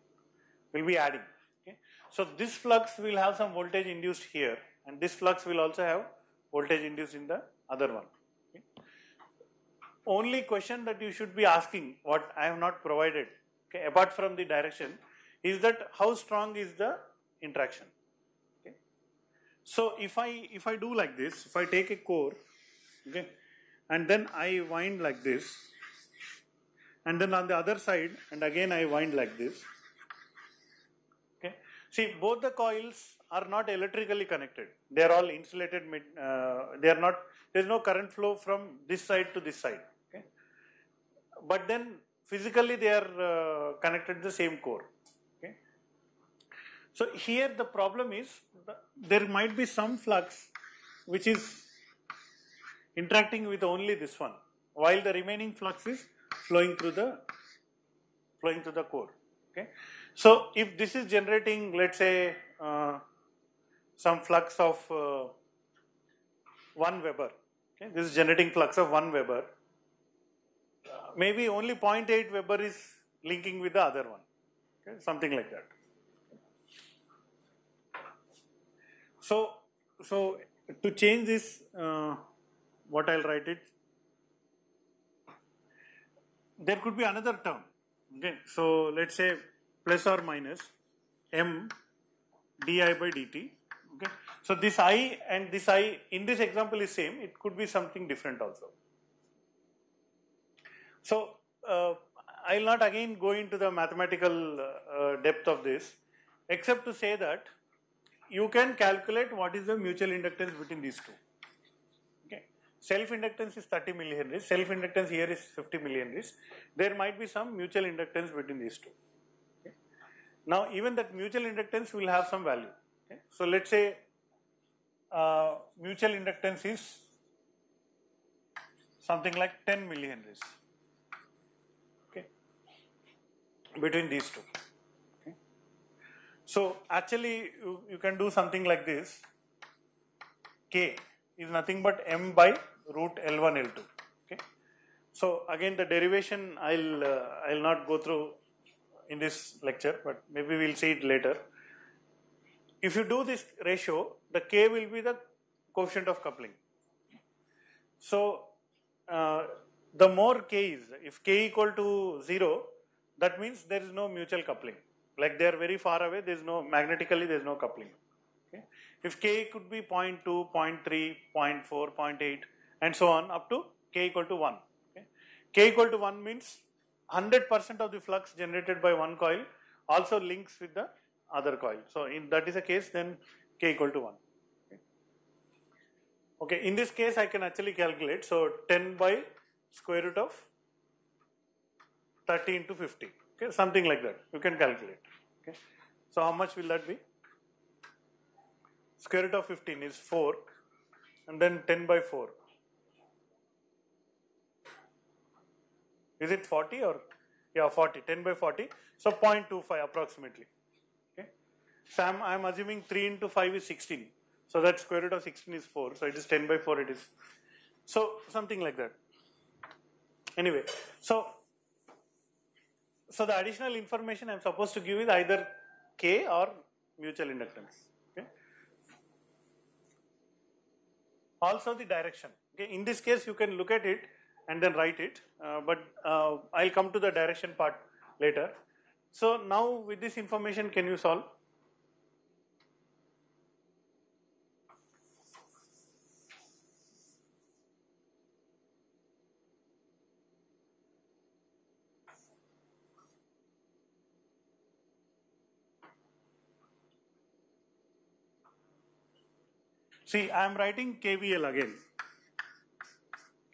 Will be adding. Okay. So this flux will have some voltage induced here, and this flux will also have voltage induced in the other one. Okay. Only question that you should be asking, what I have not provided, okay, apart from the direction, is that how strong is the interaction. Okay. So if I do like this, if I take a core, okay, and then I wind like this, and then on the other side, and again I wind like this. Okay. See, both the coils are not electrically connected. They are all insulated. They are not. There is no current flow from this side to this side. Okay. But then physically they are connected to the same core. Okay. So here the problem is there might be some flux which is interacting with only this one, while the remaining flux is flowing through the core. Okay. So if this is generating, let's say, some flux of 1 Weber, okay, this is generating flux of 1 Weber, maybe only 0.8 Weber is linking with the other one, okay, something like that. So to change this, what I'll write it, there could be another term. Okay, so let's say plus or minus m di by dt. Okay, so this I and this I in this example is same. It could be something different also. So I'll not again go into the mathematical depth of this, except to say that you can calculate what is the mutual inductance between these two. Okay, self-inductance is 30 millihenries. Self-inductance here is 50 millihenries. There might be some mutual inductance between these two. Okay. Now, even that mutual inductance will have some value. Okay. So let's say mutual inductance is something like 10 millihenries. Okay, between these two. So actually you can do something like this. K is nothing but m by root L1 L2. Okay. So again the derivation I'll not go through in this lecture, but maybe we'll see it later. If you do this ratio, the K will be the coefficient of coupling. So the more K is, if K equal to 0, that means there is no mutual coupling. Like they are very far away, there is no, magnetically there is no coupling. Okay. If K could be 0.2, 0.3, 0.4, 0.8 and so on up to K equal to 1. Okay. K equal to 1 means 100% of the flux generated by one coil also links with the other coil. So in that is a case, then K equal to 1. Okay. Okay, in this case I can actually calculate. So 10 by square root of 30 into 50. Okay, something like that. You can calculate. Okay. So how much will that be? Square root of 15 is 4, and then 10 by 4. Is it 40 or? Yeah, 40. 10 by 40. So 0.25 approximately. Okay. So I'm assuming 3 into 5 is 16. So that square root of 16 is 4. So it is 10 by 4 it is. So something like that. Anyway, so the additional information I am supposed to give is either K or mutual inductance. Okay. Also the direction. Okay. In this case you can look at it and then write it, but I'll come to the direction part later. So now with this information, can you solve? See, I am writing KVL again.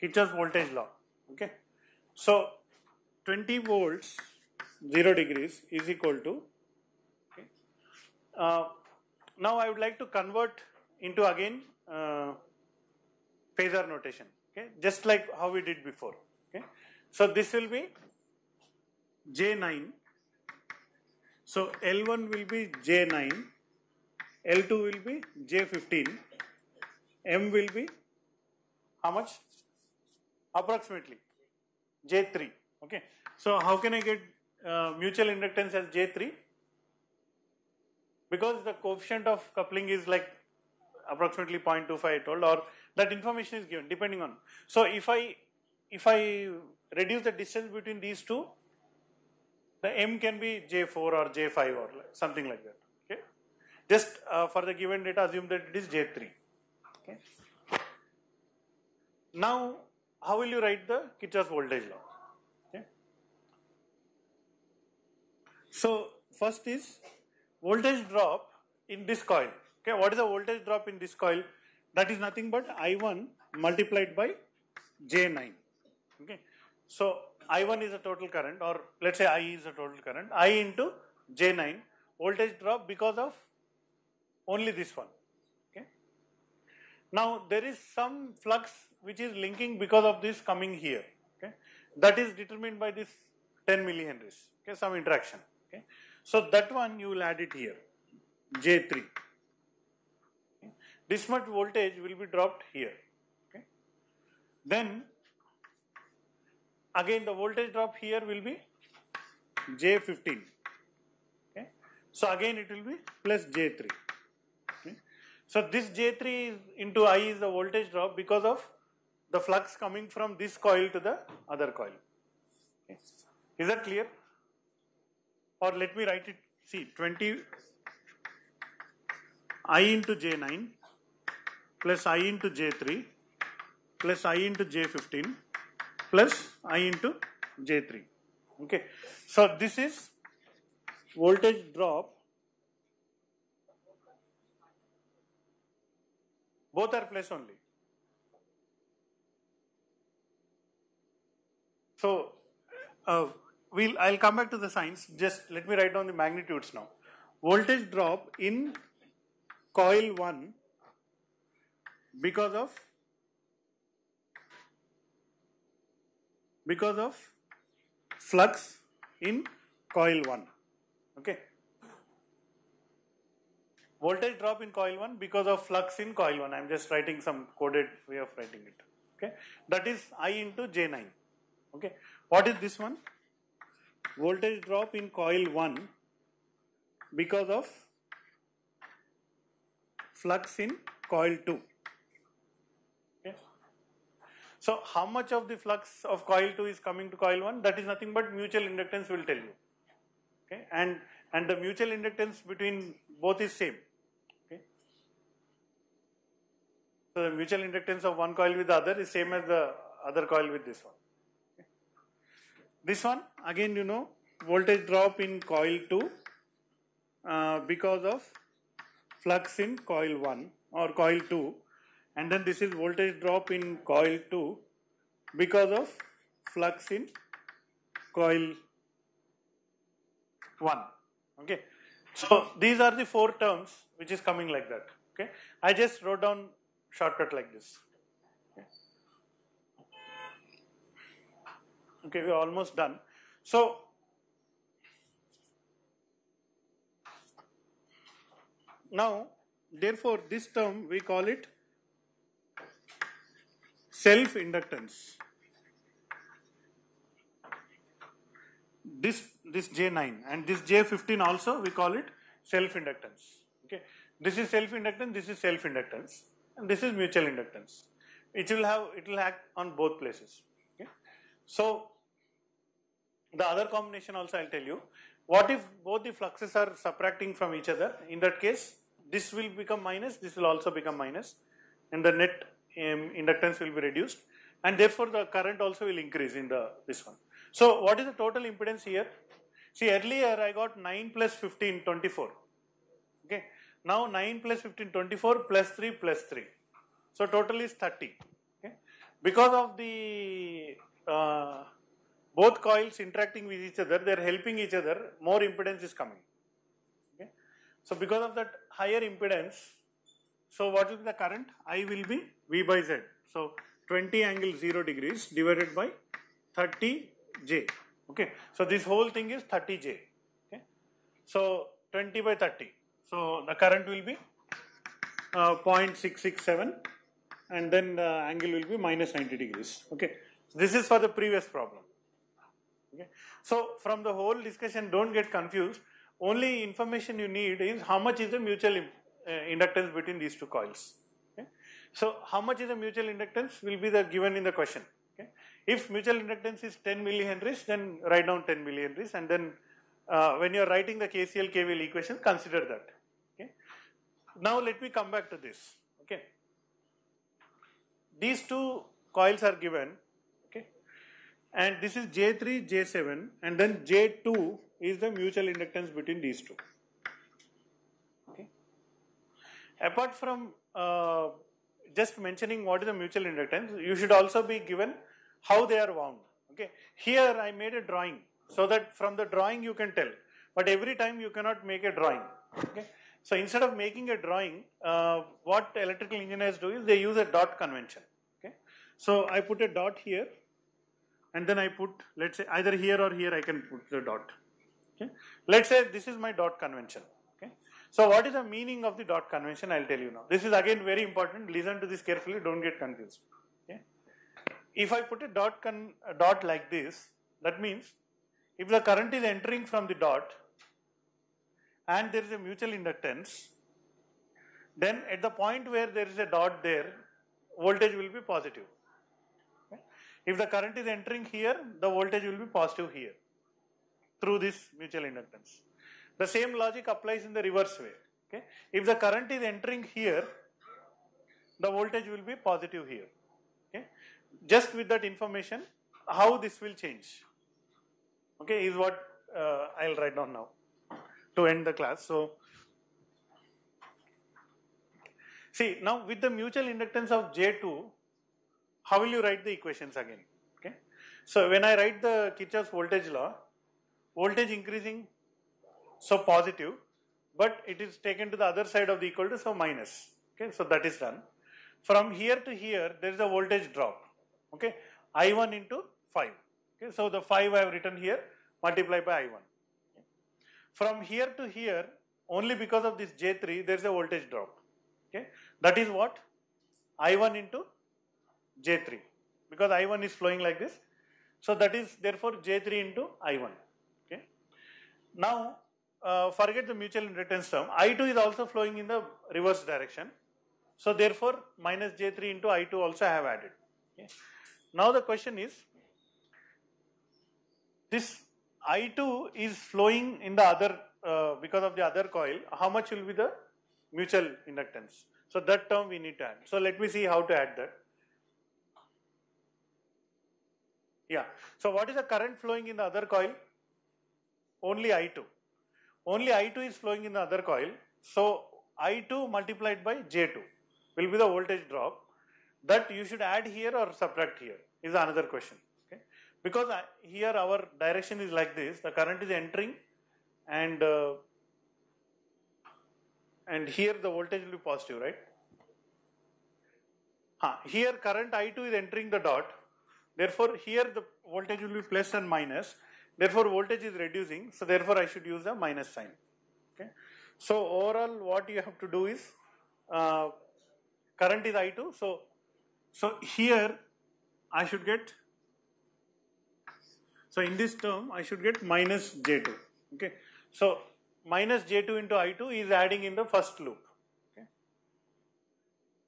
Kirchhoff's voltage law. Okay. So 20 volts, 0 degrees is equal to. Okay. Now I would like to convert into again phasor notation, okay, just like how we did before. Okay, so this will be J9. So L1 will be J9, L2 will be J15, M will be how much? Approximately J3. Okay, so how can I get mutual inductance as J3? Because the coefficient of coupling is like approximately 0.25 I told, or that information is given depending on. So if I reduce the distance between these two, the M can be J4 or J5 or something like that. Okay, just for the given data, assume that it is J3. Okay. Now, how will you write the Kirchhoff's voltage law? Okay. So first is voltage drop in this coil. Okay, what is the voltage drop in this coil? That is nothing but I1 multiplied by J9. Okay, so I1 is a total current, or let's say I is a total current. I into J9 voltage drop because of only this one. Okay. Now there is some flux which is linking because of this coming here. Okay, that is determined by this 10 millihenries. Okay, some interaction. Okay, so that one you will add it here, J3. Okay. This much voltage will be dropped here. Okay. Then again the voltage drop here will be J15. Okay. So again it will be plus J3. Okay. So this J3 into I is the voltage drop because of the flux coming from this coil to the other coil. Okay. Is that clear? Or let me write it, see, 20 I into J9 plus I into J3 plus I into J15 plus I into J3. Okay. So this is voltage drop. Both are plus only. So I'll come back to the signs. Just let me write down the magnitudes now. Voltage drop in coil 1 because of flux in coil 1. Okay. Voltage drop in coil 1 because of flux in coil 1. I am just writing some coded way of writing it. Okay. That is I into J9. Okay. What is this one? Voltage drop in coil 1 because of flux in coil 2. Okay. So how much of the flux of coil 2 is coming to coil 1? That is nothing but mutual inductance will tell you. Okay. And the mutual inductance between both is same. Okay. So the mutual inductance of one coil with the other is same as the other coil with this one. Okay. This one again, you know, voltage drop in coil 2 because of flux in coil 1 or coil 2, and then this is voltage drop in coil 2 because of flux in coil 1. Okay. So these are the 4 terms which is coming like that. Okay. I just wrote down shortcut like this. Okay. Okay, we are almost done. So now, therefore, this term we call it self-inductance. This J9 and this J15 also we call it self-inductance. Okay, this is self-inductance, this is self-inductance, and this is mutual inductance. It will act on both places. Okay, so the other combination also I'll tell you. What if both the fluxes are subtracting from each other? In that case, this will become minus, this will also become minus, and the net inductance will be reduced, and therefore the current also will increase in this one. So what is the total impedance here? See, earlier I got 9 plus 15, 24. Okay. Now 9 plus 15, 24 plus 3 plus 3. So total is 30. Okay. Because of the both coils interacting with each other, they are helping each other, more impedance is coming. Okay. So because of that higher impedance, So what will be the current? I will be V by Z. So 20 angle 0 degrees divided by 30 J. Okay. So this whole thing is 30 J. Okay. So 20 by 30. So the current will be 0.667 and then the angle will be minus 90 degrees. Okay. This is for the previous problem. Okay. So from the whole discussion, don't get confused. Only information you need is how much is the mutual inductance between these two coils. Okay. So how much is the mutual inductance will be the given in the question. Okay. If mutual inductance is 10 millihenries, then write down 10 millihenries, and then when you are writing the KCL KVL equation, consider that. Okay. Now let me come back to this. Okay. These two coils are given. Okay. And this is J3, J7, and then J2 is the mutual inductance between these two. Okay. Apart from just mentioning what is the mutual inductance, you should also be given how they are wound. Okay. Here I made a drawing so that from the drawing you can tell, but every time you cannot make a drawing. Okay. So instead of making a drawing, what electrical engineers do is they use a dot convention. Okay. So I put a dot here, and then I put, let's say either here or here I can put the dot. Okay. Let's say this is my dot convention. Okay. So what is the meaning of the dot convention? I'll tell you now. This is again very important. Listen to this carefully. Don't get confused. Okay. If I put a dot like this, that means if the current is entering from the dot and there is a mutual inductance, then at the point where there is a dot there, voltage will be positive. Okay. If the current is entering here, the voltage will be positive here through this mutual inductance. The same logic applies in the reverse way. Okay. If the current is entering here, the voltage will be positive here. Okay. Just with that information, how this will change, okay, is what I'll write down now to end the class. So, see, now with the mutual inductance of J2, how will you write the equations again? Okay. So, when I write the Kirchhoff's voltage law, voltage increasing, so positive, but it is taken to the other side of the equal to, so minus. Okay. So, that is done. From here to here, there is a voltage drop. Okay. I1 into 5. Okay. So, the 5 I have written here, multiply by I1. From here to here, only because of this J3, there is a voltage drop. Okay. That is what? I1 into J3. Because I1 is flowing like this. So that is therefore J3 into I1. Okay. Now, forget the mutual inductance term. I2 is also flowing in the reverse direction. So therefore, minus J3 into I2 also I have added. Okay. Now the question is, this I2 is flowing in the other, because of the other coil, how much will be the mutual inductance? So that term we need to add. So let me see how to add that. Yeah. So what is the current flowing in the other coil? Only I2. Only I2 is flowing in the other coil. So I2 multiplied by J2 will be the voltage drop. That you should add here or subtract here is another question. Okay. Because here our direction is like this, the current is entering and here the voltage will be positive, right? Here current I2 is entering the dot, therefore here the voltage will be plus and minus, therefore voltage is reducing, so therefore I should use the minus sign. Okay. So overall what you have to do is, current is I2, so here I should get, so in this term I should get minus J2. Okay. So minus J2 into I2 is adding in the first loop. Okay.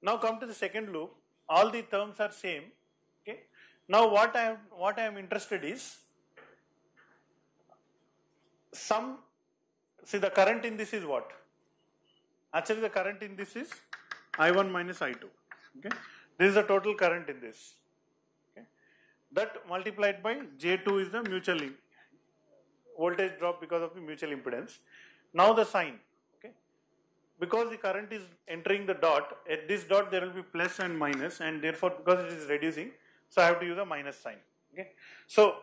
Now come to the second loop. All the terms are same. Okay. Now what I am interested is see the current in this is what? Actually the current in this is I1 minus I2. Okay. This is the total current in this. Okay. That multiplied by J2 is the mutual voltage drop because of the mutual impedance. Now the sign. Okay. Because the current is entering the dot, at this dot there will be plus and minus, and therefore because it is reducing, so I have to use a minus sign. Okay. So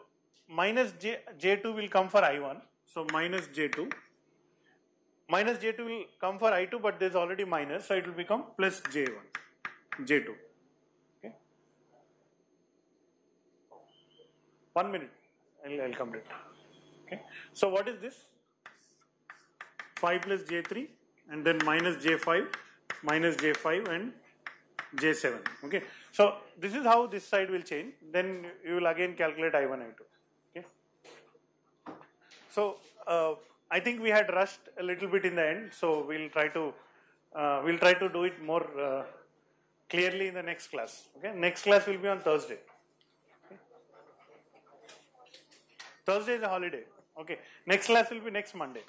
minus J2 will come for I1. So minus J2 Minus J2 will come for I2, but there's already minus, so it will become plus J1, J2. Okay. 1 minute, I'll complete. Okay. So what is this? 5 plus J3 and then minus J5, minus J5 and J7. Okay. So this is how this side will change. Then you will again calculate I1, I2. Okay. So I think we had rushed a little bit in the end. So we'll try to do it more clearly in the next class. Okay. Next class will be on Thursday. Okay. Thursday is a holiday. Okay. Next class will be next Monday.